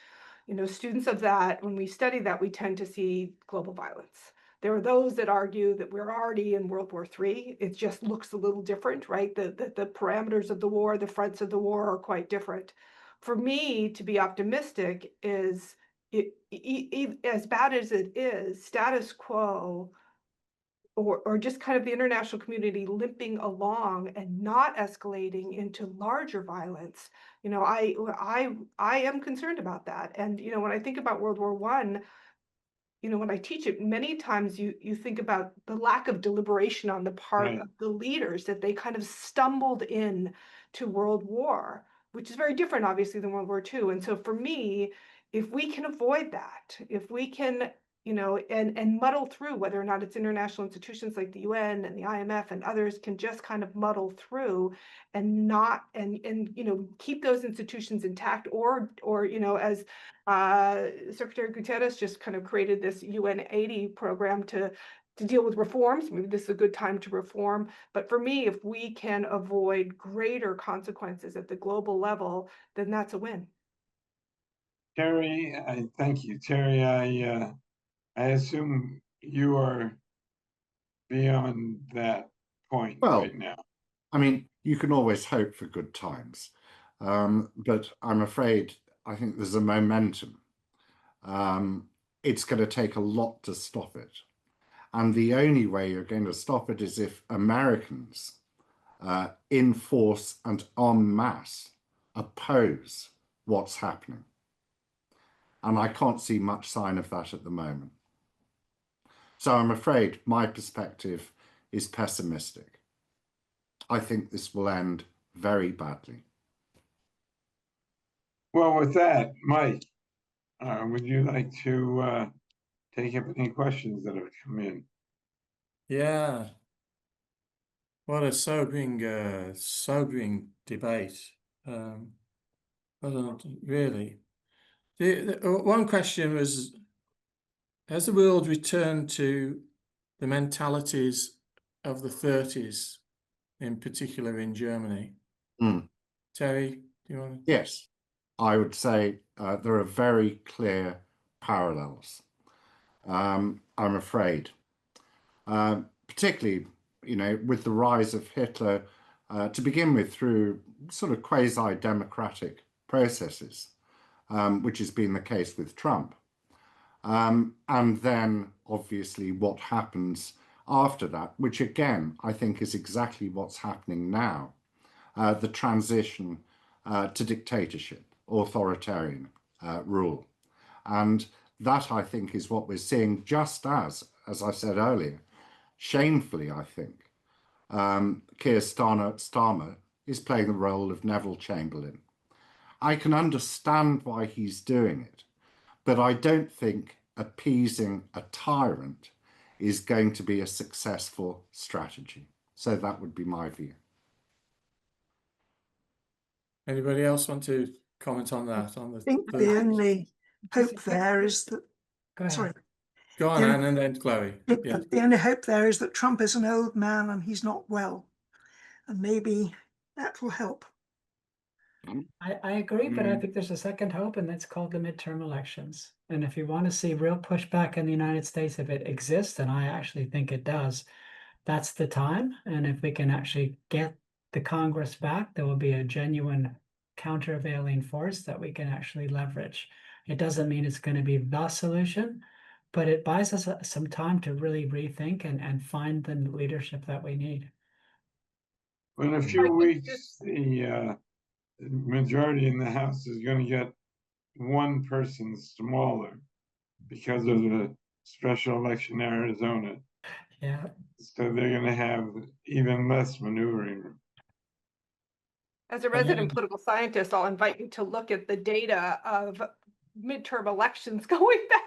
students of that, when we study that, we tend to see global violence. There are those that argue that we're already in World War III. It just looks a little different, right? The parameters of the war, the fronts of the war are quite different. For me, to be optimistic is, as bad as it is, status quo or just kind of the international community limping along and not escalating into larger violence. I am concerned about that. And when I think about World War I, when I teach it, many times you think about the lack of deliberation on the part Right. of the leaders, that they kind of stumbled in to World War, which is very different, obviously, than World War II. And so for me, if we can avoid that, if we can, and muddle through, whether or not it's international institutions like the UN and the IMF and others can just kind of muddle through and not, and keep those institutions intact, or as Secretary Guterres just kind of created this UN 80 program to deal with reforms. Maybe this is a good time to reform. But for me, if we can avoid greater consequences at the global level, then that's a win. Terry, thank you. Terry, I assume you are beyond that point Well, right now. I mean, you can always hope for good times, but I'm afraid I think there's a momentum. It's going to take a lot to stop it. And the only way you're going to stop it is if Americans in force and en masse oppose what's happening. And I can't see much sign of that at the moment. So I'm afraid my perspective is pessimistic. I think this will end very badly. Well, with that, Mike, would you like to take up any questions that have come in? Yeah. What a sobering debate. Really. One question was, has the world returned to the mentalities of the 30s, in particular in Germany? Terry, do you want to? Yes, I would say there are very clear parallels. I'm afraid, particularly, with the rise of Hitler, to begin with, through sort of quasi-democratic processes, which has been the case with Trump. And then, obviously, what happens after that, which again, I think is exactly what's happening now, the transition to dictatorship, authoritarian rule. And that, I think, is what we're seeing, just as I said earlier, shamefully, I think, Keir Starmer is playing the role of Neville Chamberlain. I can understand why he's doing it, but I don't think appeasing a tyrant is going to be a successful strategy. So that would be my view. Anybody else want to comment on that? I think the only hope there is that, Go ahead. sorry, Go on, the Anne, and then Chloe. Yeah. the only hope there is that Trump is an old man and he's not well. And maybe that will help. I agree, but I think there's a second hope, and that's called the midterm elections. And if you want to see real pushback in the United States, if it exists, and I actually think it does, that's the time. And if we can actually get the Congress back, there will be a genuine countervailing force that we can actually leverage. It doesn't mean it's going to be the solution, but it buys us some time to really rethink and find the leadership that we need. In a few weeks, the majority in the House is going to get one person smaller because of the special election in Arizona. Yeah. So they're going to have even less maneuvering room. As a And then- resident political scientist, I'll invite you to look at the data of midterm elections going back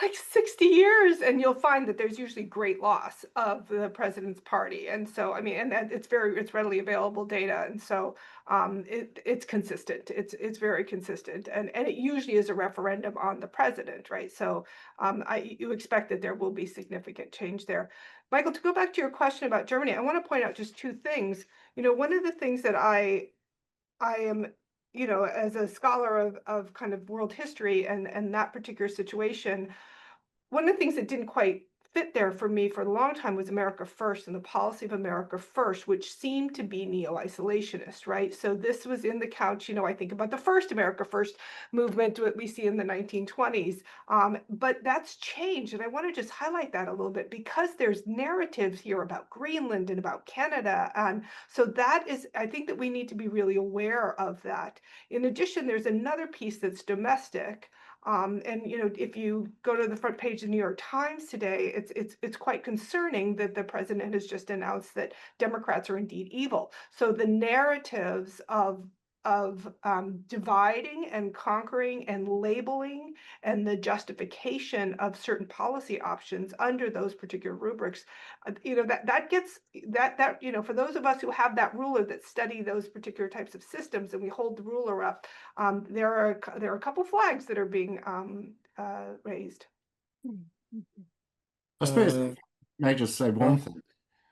like 60 years, and you'll find that there's usually great loss of the president's party. And so, I mean, and that it's readily available data. And so it's consistent. It's very consistent. And it usually is a referendum on the president, right? So you expect that there will be significant change there. Michael, to go back to your question about Germany, I want to point out just two things. You know, one of the things that I am, you know, as a scholar of kind of world history and that particular situation, one of the things that didn't quite fit there for me for a long time was America First and the policy of America First, which seemed to be neo-isolationist, right? So this was in the couch, you know, I think about the first America First movement that we see in the 1920s. But that's changed. And I want to just highlight that a little bit because there's narratives here about Greenland and about Canada. And so that is, I think that we need to be really aware of that. In addition, there's another piece that's domestic. And you know, if you go to the front page of the New York Times today, it's quite concerning that the president has just announced that Democrats are indeed evil. So the narratives of dividing and conquering and labeling and the justification of certain policy options under those particular rubrics, you know, that gets that you know, for those of us who have that ruler that study those particular types of systems and we hold the ruler up, there are a couple flags that are being raised. I suppose Uh, may I just say one thing.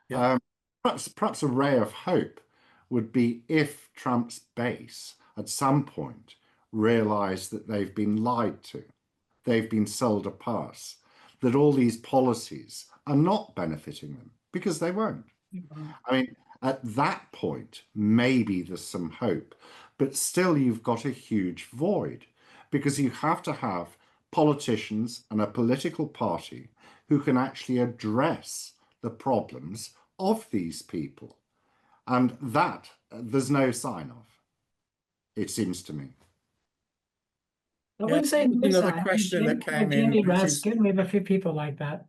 yeah. Perhaps a ray of hope would be if Trump's base at some point realised that they've been lied to, they've been sold a pass, that all these policies are not benefiting them, because they won't. I mean, at that point, maybe there's some hope, but still you've got a huge void, because you have to have politicians and a political party who can actually address the problems of these people. And that there's no sign of, it seems to me. I wouldn't say there's no another sign. question that came in, Jamie which is Raskin, we have a few people like that.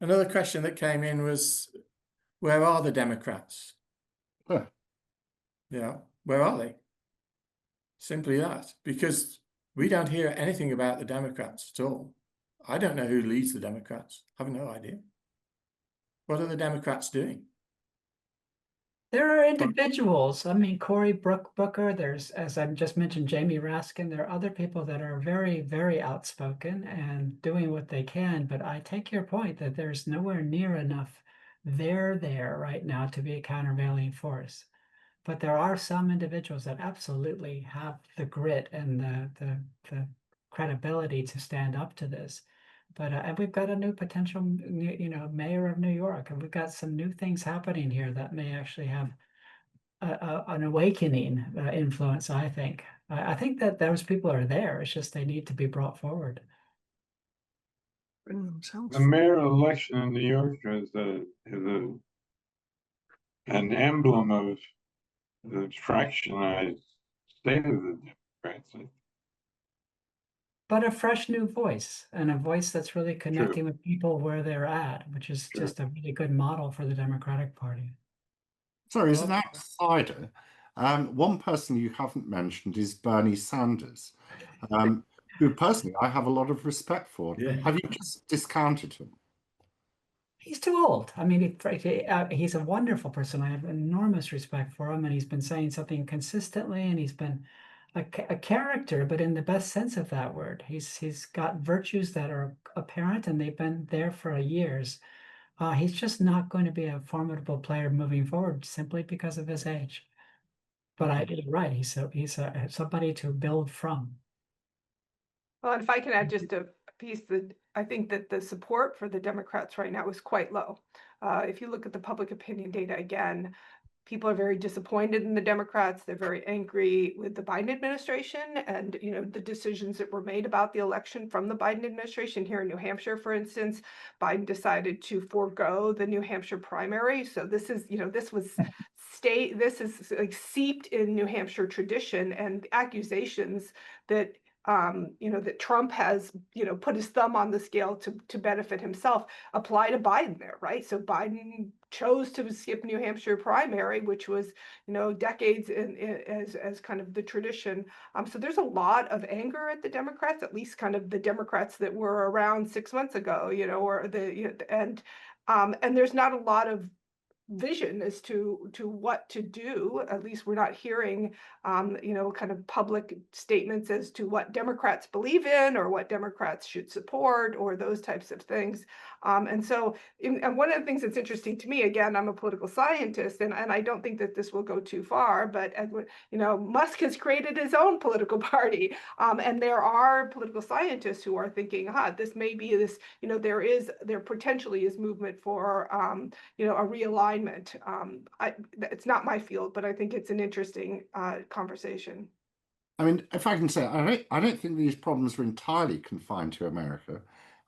another question that came in was, where are the Democrats? Huh. Yeah, where are they? Simply that, because we don't hear anything about the Democrats at all. I don't know who leads the Democrats. I have no idea. What are the Democrats doing? There are individuals. I mean, Cory Booker, there's, as I just mentioned, Jamie Raskin. There are other people that are very, very outspoken and doing what they can. But I take your point that there's nowhere near enough there right now to be a countervailing force. But there are some individuals that absolutely have the grit and the credibility to stand up to this. But and we've got a new potential, you know, mayor of New York, and we've got some new things happening here that may actually have an awakening influence. I think. I think that those people are there. It's just they need to be brought forward. Bring themselves. The mayoral election in New York is an emblem of the fractionized state of the Democrats. But a fresh new voice, and a voice that's really connecting with people where they're at, which is just a really good model for the Democratic Party. Sorry, as an outsider, one person you haven't mentioned is Bernie Sanders, who personally I have a lot of respect for. Yeah. Have you just discounted him? He's too old. I mean, he's a wonderful person. I have enormous respect for him, and he's been saying something consistently, and he's been a character, but in the best sense of that word. He's got virtues that are apparent, and they've been there for years. He's just not going to be a formidable player moving forward simply because of his age. But you're right. He's somebody to build from. Well, and if I can add just a piece, that I think that the support for the Democrats right now is quite low. If you look at the public opinion data again, people are very disappointed in the Democrats. They're very angry with the Biden administration and, you know, the decisions that were made about the election from the Biden administration. Here in New Hampshire, for instance, Biden decided to forego the New Hampshire primary. So this is, you know, this is like seeped in New Hampshire tradition, and accusations that that Trump has, put his thumb on the scale to benefit himself, apply to Biden there, right? So Biden chose to skip New Hampshire primary, which was, decades as kind of the tradition. So there's a lot of anger at the Democrats, at least kind of the Democrats that were around 6 months ago, and there's not a lot of vision as to what to do. At least we're not hearing kind of public statements as to what Democrats believe in or what Democrats should support or those types of things. And one of the things that's interesting to me, again, I'm a political scientist, and I don't think that this will go too far, but Musk has created his own political party, and there are political scientists who are thinking, this may be this, there potentially is movement for a realignment. It's not my field, but I think it's an interesting conversation. I mean, if I can say, I don't think these problems are entirely confined to America.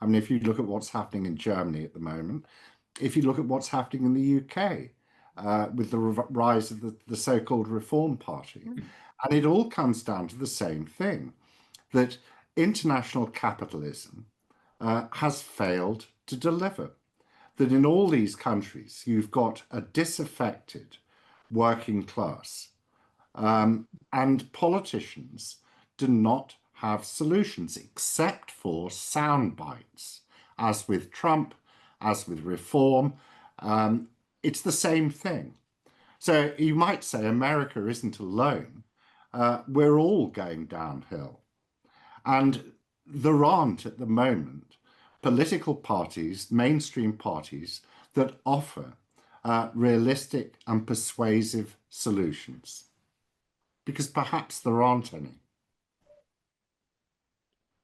I mean, if you look at what's happening in Germany at the moment, if you look at what's happening in the UK with the rise of the so-called Reform Party, and it all comes down to the same thing, that international capitalism has failed to deliver. That in all these countries, you've got a disaffected working class, and politicians do not have solutions except for sound bites, as with Trump, as with reform. It's the same thing. So you might say America isn't alone. We're all going downhill. And there aren't at the moment political parties, mainstream parties, that offer realistic and persuasive solutions, because perhaps there aren't any.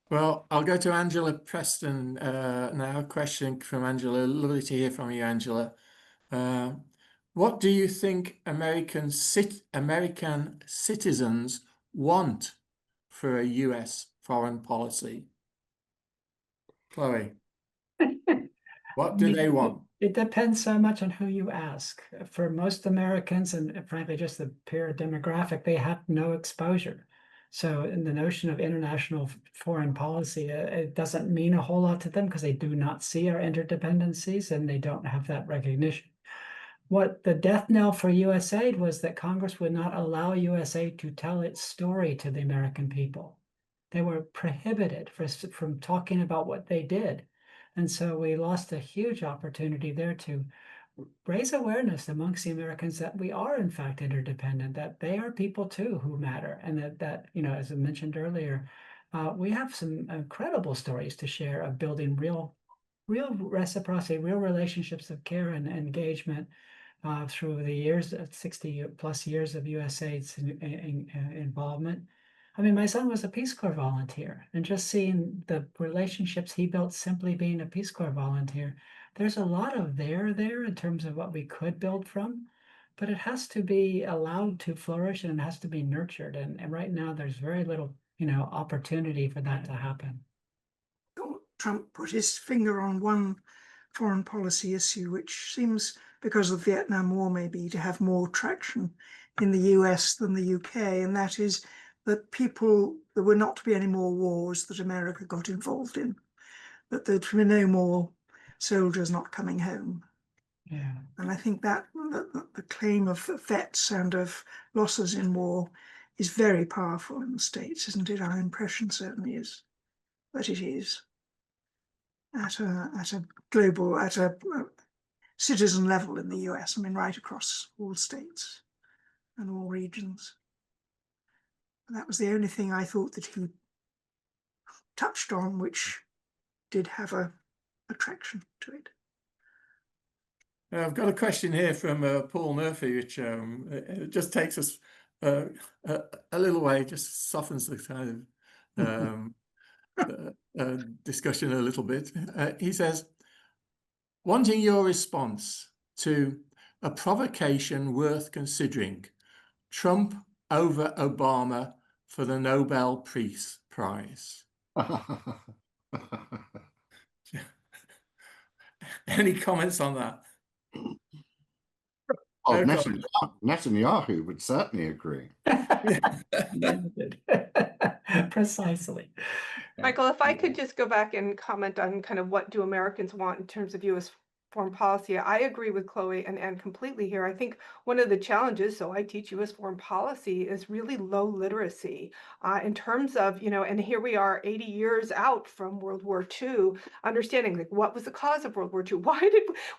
Well, I'll go to Angela Preston now. A question from Angela. Lovely to hear from you, Angela. What do you think American citizens want for a US foreign policy? Chloe, what do they want? It depends so much on who you ask. For most Americans, and frankly, just the pure demographic, they have no exposure. So in the notion of international foreign policy, it doesn't mean a whole lot to them because they do not see our interdependencies and they don't have that recognition. What the death knell for USAID was that Congress would not allow USAID to tell its story to the American people. They were prohibited from talking about what they did. And so we lost a huge opportunity there to raise awareness amongst the Americans that we are in fact interdependent, that they are people too who matter. And that as I mentioned earlier, we have some incredible stories to share of building real reciprocity, real relationships of care and engagement through the years, 60 plus years of USAID's involvement. I mean, my son was a Peace Corps volunteer, and just seeing the relationships he built simply being a Peace Corps volunteer, there's a lot of there in terms of what we could build from, but it has to be allowed to flourish and it has to be nurtured. And right now there's very little, opportunity for that to happen. Trump put his finger on one foreign policy issue, which seems, because of the Vietnam War, maybe to have more traction in the US than the UK, and that is that there were not to be any more wars that America got involved in, that there'd be no more soldiers not coming home. Yeah. And I think that the claim of vets and of losses in war is very powerful in the States, isn't it? Our impression certainly is that it is at a global, at a citizen level in the US. I mean, right across all states and all regions. And that was the only thing I thought that he touched on, which did have a attraction to it. I've got a question here from Paul Murphy, which just takes us a little way, just softens the kind of discussion a little bit. He says, wanting your response to a provocation worth considering, Trump over Obama for the Nobel Peace Prize. Any comments on that? Oh, Netanyahu would certainly agree. Precisely. Michael, if I could just go back and comment on kind of what do Americans want in terms of U.S. foreign policy, I agree with Chloe and Anne completely here. I think one of the challenges, so I teach U.S. foreign policy, is really low literacy in terms of, and here we are 80 years out from World War II, understanding like what was the cause of World War II?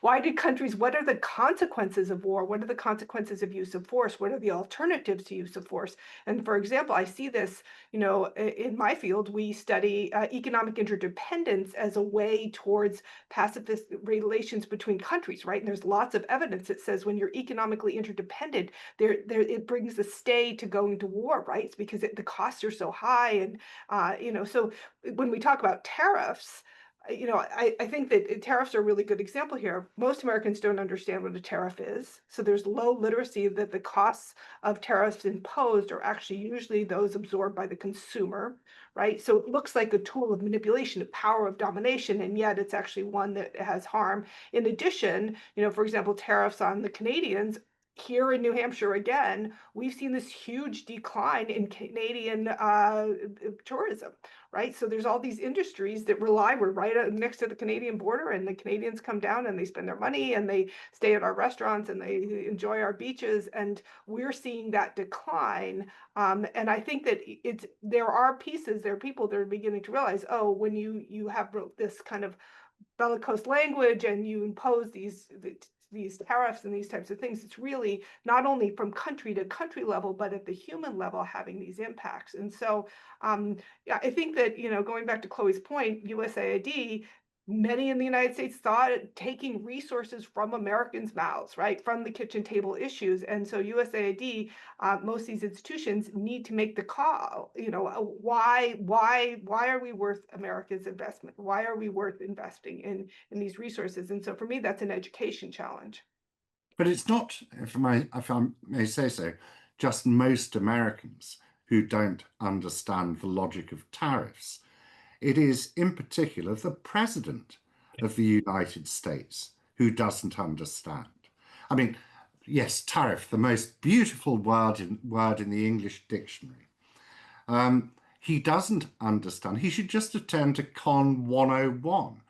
Why did countries, what are the consequences of war? What are the consequences of use of force? What are the alternatives to use of force? And for example, I see this, in my field, we study economic interdependence as a way towards pacifist relations between countries, right? And there's lots of evidence that says when you're economically interdependent, it brings the stay to going to war, right? It's because the costs are so high, and so when we talk about tariffs, I think that tariffs are a really good example here. Most Americans don't understand what a tariff is. So there's low literacy that the costs of tariffs imposed are actually usually those absorbed by the consumer, right? So it looks like a tool of manipulation, of power of domination, and yet it's actually one that has harm. In addition, for example, tariffs on the Canadians. Here in New Hampshire, again, we've seen this huge decline in Canadian tourism, right? So there's all these industries that we're right next to the Canadian border, and the Canadians come down and they spend their money and they stay at our restaurants and they enjoy our beaches, and we're seeing that decline. And I think that there are people that are beginning to realize, oh, when you have this kind of bellicose language and you impose these tariffs and these types of things, it's really not only from country to country level, but at the human level having these impacts. And so yeah, I think that, going back to Chloe's point, USAID, many in the United States thought taking resources from Americans' mouths, right, from the kitchen table issues. And so USAID, most of these institutions need to make the call, why are we worth America's investment? Why are we worth investing in these resources? And so for me, that's an education challenge. But it's not, if I may say so, just most Americans who don't understand the logic of tariffs. It is in particular the President of the United States who doesn't understand. I mean, yes, tariff, the most beautiful word in the English dictionary. He doesn't understand. He should just attend to Con 101,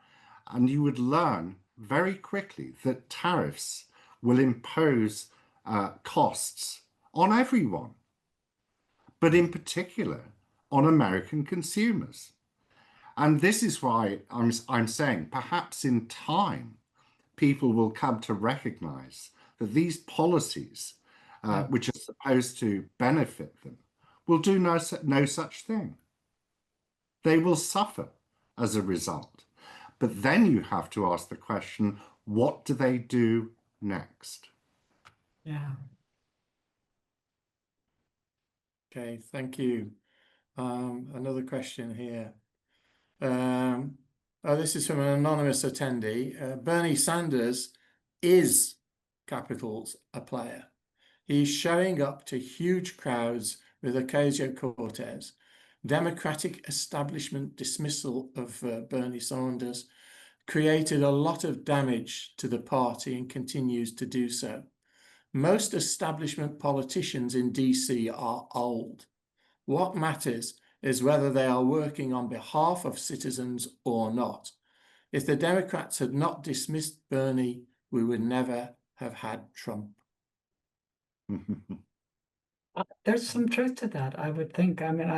and you would learn very quickly that tariffs will impose costs on everyone, but in particular on American consumers. And this is why I'm saying perhaps in time, people will come to recognize that these policies, which are supposed to benefit them, will do no such thing. They will suffer as a result. But then you have to ask the question, what do they do next? Yeah. Okay, thank you. Another question here. This is from an anonymous attendee. Bernie Sanders is, capitals, a player. He's showing up to huge crowds with Ocasio-Cortez. Democratic establishment dismissal of Bernie Sanders created a lot of damage to the party and continues to do so. Most establishment politicians in DC are old. What matters is whether they are working on behalf of citizens or not. If the Democrats had not dismissed Bernie, we would never have had Trump. There's some truth to that, I would think. I mean,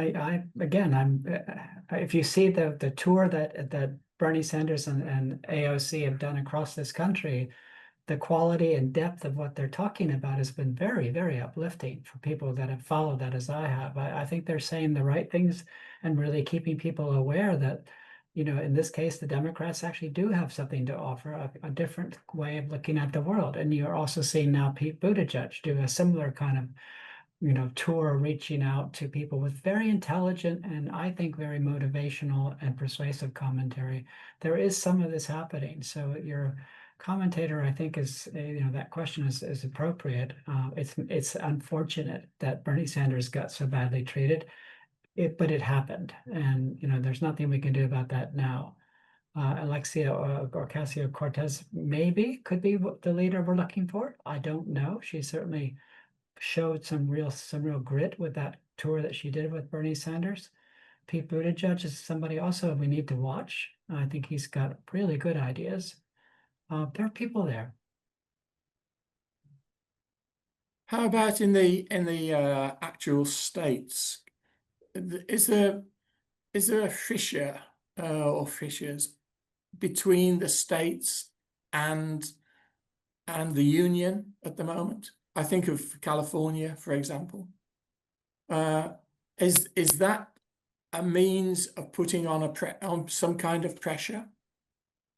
if you see the tour that Bernie Sanders and AOC have done across this country, the quality and depth of what they're talking about has been very, very uplifting for people that have followed that as I have. I think they're saying the right things and really keeping people aware that, in this case, the Democrats actually do have something to offer, a different way of looking at the world. And you're also seeing now Pete Buttigieg do a similar kind of tour, reaching out to people with very intelligent and I think very motivational and persuasive commentary. There is some of this happening. So your commentator, I think, is that question is appropriate. It's unfortunate that Bernie Sanders got so badly treated, but it happened, and there's nothing we can do about that now. Alexia Ocasio-Cortez maybe could be the leader we're looking for. I don't know. She certainly showed some real grit with that tour that she did with Bernie Sanders. Pete Buttigieg is somebody also we need to watch. I think he's got really good ideas. There are people there. How about in the actual states? Is there a fissure or fissures between the states and the union at the moment? I think of California, for example. Is that a means of putting on on some kind of pressure,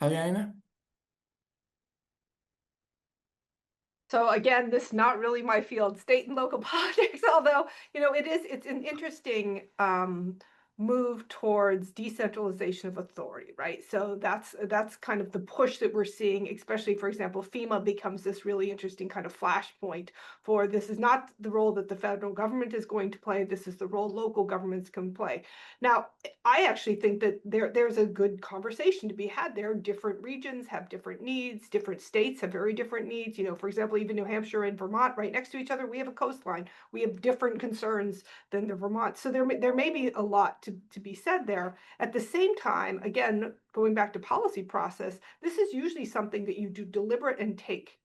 Aliena? So again, this is not really my field, state and local politics, although, it's an interesting move towards decentralization of authority, right? So that's kind of the push that we're seeing, especially, for example, FEMA becomes this really interesting kind of flashpoint for this is not the role that the federal government is going to play, this is the role local governments can play. Now, I actually think that there's a good conversation to be had there. Different regions have different needs, different states have very different needs. For example, even New Hampshire and Vermont right next to each other, we have a coastline. We have different concerns than the Vermont. So there may be a lot to be said there. At the same time, again, going back to policy process, this is usually something that you do deliberate and take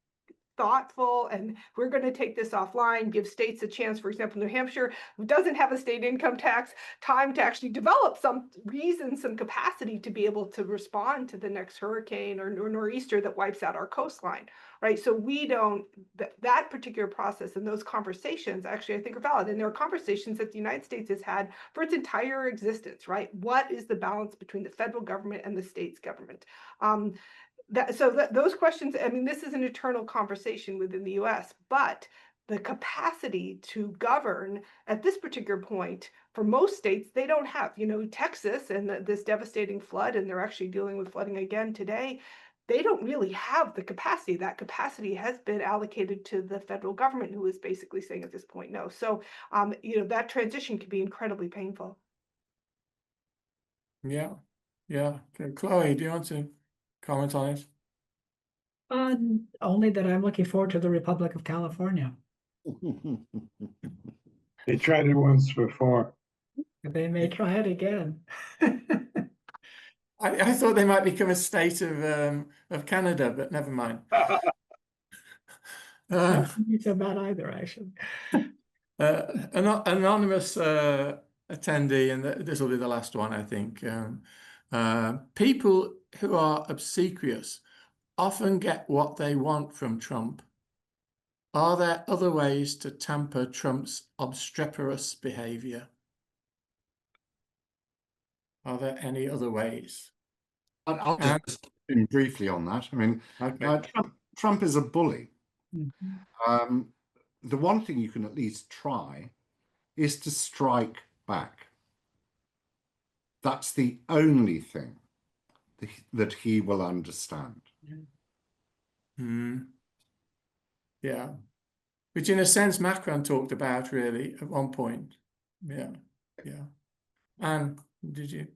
thoughtful, and we're going to take this offline, give states a chance. For example, New Hampshire doesn't have a state income tax, time to actually develop some reason, some capacity to be able to respond to the next hurricane or nor'easter that wipes out our coastline, right? So we don't, that particular process and those conversations actually I think are valid. And there are conversations that the United States has had for its entire existence, right? What is the balance between the federal government and the state's government? Those questions, I mean, this is an eternal conversation within the US, but the capacity to govern at this particular point for most states, they don't have, Texas and this devastating flood, and they're actually dealing with flooding again today. They don't really have the capacity. That capacity has been allocated to the federal government, who is basically saying at this point, no. So, that transition can be incredibly painful. Yeah. Okay. Chloe, do you want to comment on it? Only that I'm looking forward to the Republic of California. They tried it once before. They may try it again. I thought they might become a state of Canada, but never mind. It's so bad either, actually. An anonymous attendee, and this will be the last one, I think. People who are obsequious often get what they want from Trump. Are there other ways to temper Trump's obstreperous behavior? Are there any other ways? I'll just briefly on that. I mean, Okay. Trump is a bully. Mhm. The one thing you can at least try is to strike back. That's the only thing that he will understand. Yeah, which in a sense Macron talked about really at one point. Yeah. Anne, did you?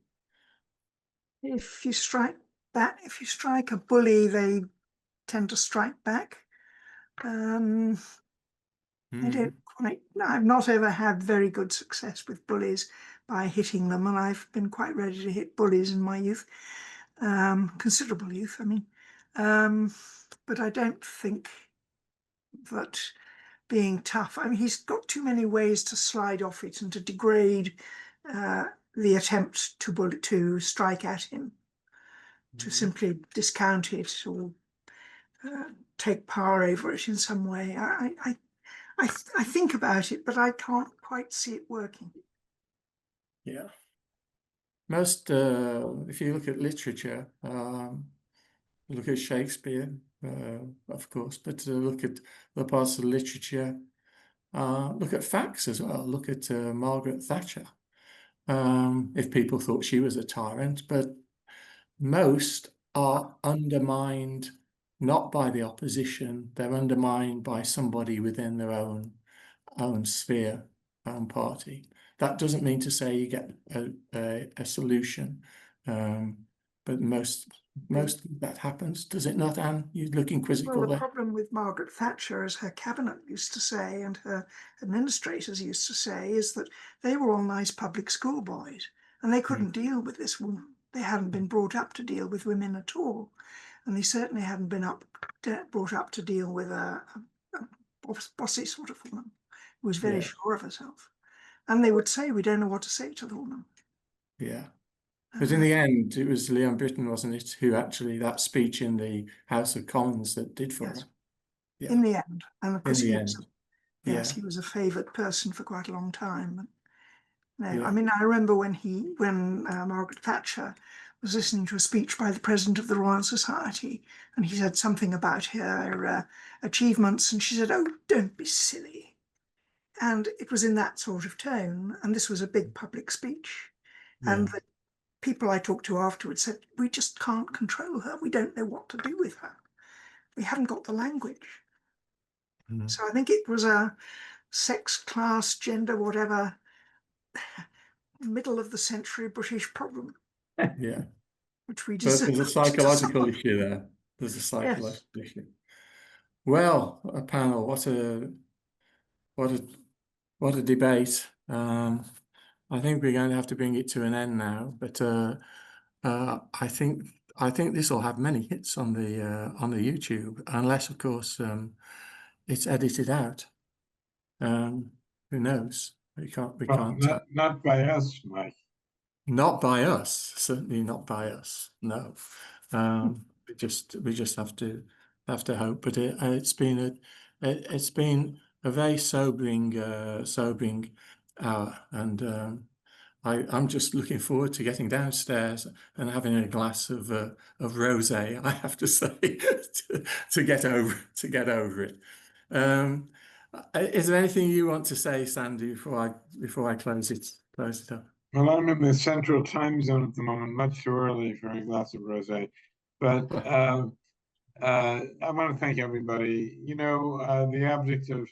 If you strike a bully, they tend to strike back. I don't quite, I've not ever had very good success with bullies by hitting them, and I've been quite ready to hit bullies in my youth, considerable youth, I mean. But I don't think that being tough, I mean, he's got too many ways to slide off it and to degrade the attempt to strike at him, to simply discount it or take power over it in some way. I think about it, but I can't quite see it working. Yeah. Most, if you look at literature, look at Shakespeare, of course, but look at the parts of literature, look at facts as well. Look at Margaret Thatcher. If people thought she was a tyrant, but most are undermined not by the opposition, they're undermined by somebody within their own sphere, own party. That doesn't mean to say you get a solution, but most that happens, does it not, Anne? You looking quizzical Well, the there. problem with Margaret Thatcher, as her cabinet used to say, and her administrators used to say, is that they were all nice public school boys. and they couldn't deal with this woman. They hadn't been brought up to deal with women at all, and they certainly hadn't been brought up to deal with a bossy sort of woman who was very Yeah. sure of herself. And they would say, "We don't know what to say to the woman." Yeah. But in Uh, the end, it was Leon Britton, wasn't it, who actually, that speech in the House of Commons that did for Yes. her. Yeah. in the end, and of In course the he end. was, yes, Yeah. he was a favoured person for quite a long time. But no, Yeah. I mean, I remember when Margaret Thatcher was listening to a speech by the President of the Royal Society, and he said something about her achievements, and she said, "Oh, don't be silly." And it was in that sort of tone, and this was a big public speech. And Yeah. the people I talked to afterwards said, "We just can't control her. We don't know what to do with her. We haven't got the language." Mm. So I think it was a sex, class, gender, whatever, middle of the century British problem, Yeah. which we But deserve there's a to psychological solve. issue there. There's a Yes. psychological issue. Well, a panel, what a debate. I think we're going to have to bring it to an end now, but I think this will have many hits on the YouTube, unless of course it's edited out. Who knows? We can't Well, tell. not by us, Mike. Not by us, certainly not by us. No, we just have to hope. But it's been a very sobering hour, and I'm just looking forward to getting downstairs and having a glass of rosé. I have to say to get over it. Is there anything you want to say, Sandy, before I close it up? Well, I'm in the central time zone at the moment, much too early for a glass of rosé. But I want to thank everybody. You know, the object of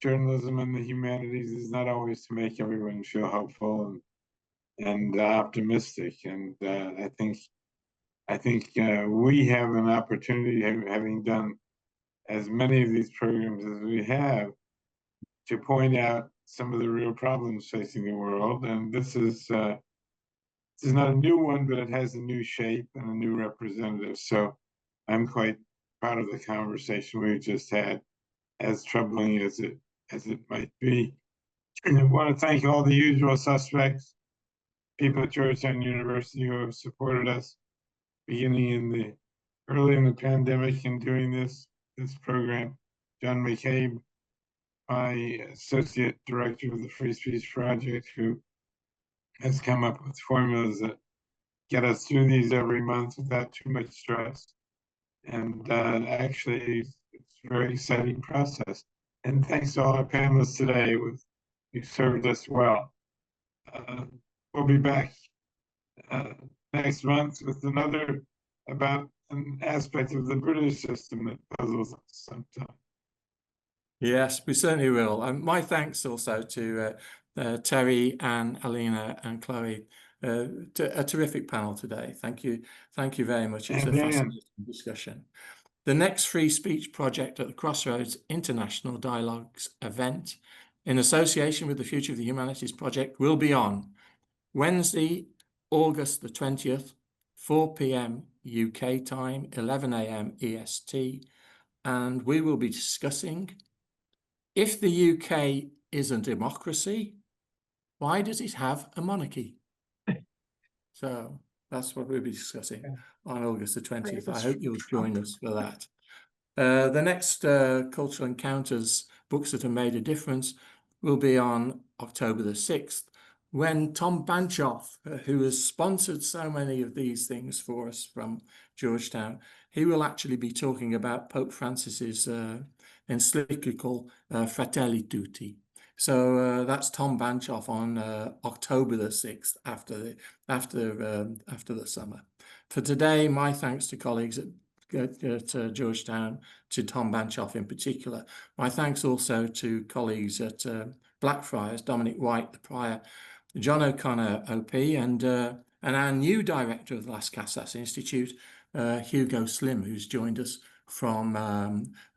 journalism and the humanities is not always to make everyone feel hopeful and optimistic. And I think we have an opportunity, having done as many of these programs as we have, to point out some of the real problems facing the world. And this is not a new one, but it has a new shape and a new representative. So I'm quite proud of the conversation we just had, as troubling as it might be. And I want to thank all the usual suspects, people at Georgetown University who have supported us beginning early in the pandemic and doing this program. John McCabe, my associate director of the Free Speech Project, who has come up with formulas that get us through these every month without too much stress. And actually, it's a very exciting process. And thanks to all our panelists today, you served us well. We'll be back next month with another about an aspect of the British system that puzzles us sometimes. Yes, we certainly will. And my thanks also to Terry, Anne, Alina, and Chloe. A terrific panel today. Thank you very much. It's a fascinating discussion. The next free speech project at the Crossroads International Dialogues event, in association with the Future of the Humanities Project, will be on Wednesday, August the 20th, 4 p.m. UK time, 11 a.m. EST, and we will be discussing, if the UK is a democracy, why does it have a monarchy? So that's what we'll be discussing on August the 20th. I hope you'll join us for that. The next Cultural Encounters Books That Have Made a Difference will be on October the 6th, when Tom Banchoff, who has sponsored so many of these things for us from Georgetown, he will actually be talking about Pope Francis's encyclical Fratelli Tutti. So that's Tom Banchoff on October the 6th, after the summer. For today, my thanks to colleagues at Georgetown, to Tom Banchoff in particular. My thanks also to colleagues at Blackfriars, Dominic White, the prior, John O'Connor, OP, and our new director of the Las Casas Institute, Hugo Slim, who's joined us from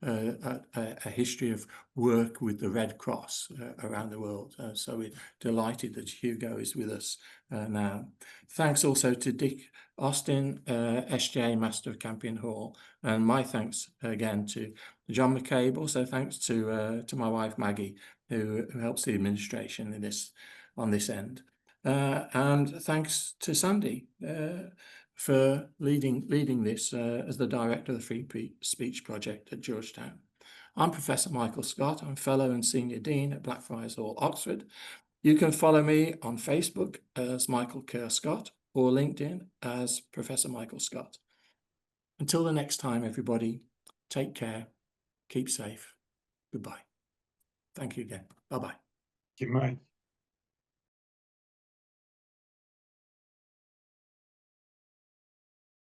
a history of work with the Red Cross around the world. So we're delighted that Hugo is with us now. Thanks also to Dick Austin, SJ Master of Campion Hall, and my thanks again to John McCabe. Also thanks to my wife Maggie, who helps the administration in this on this end. And thanks to Sandy for leading this as the director of the Free Speech Project at Georgetown. I'm Professor Michael Scott. I'm Fellow and Senior Dean at Blackfriars Hall, Oxford. You can follow me on Facebook as Michael Kerr Scott or LinkedIn as Professor Michael Scott. Until the next time, everybody, take care, keep safe. Goodbye. Thank you again. Bye-bye. Good night.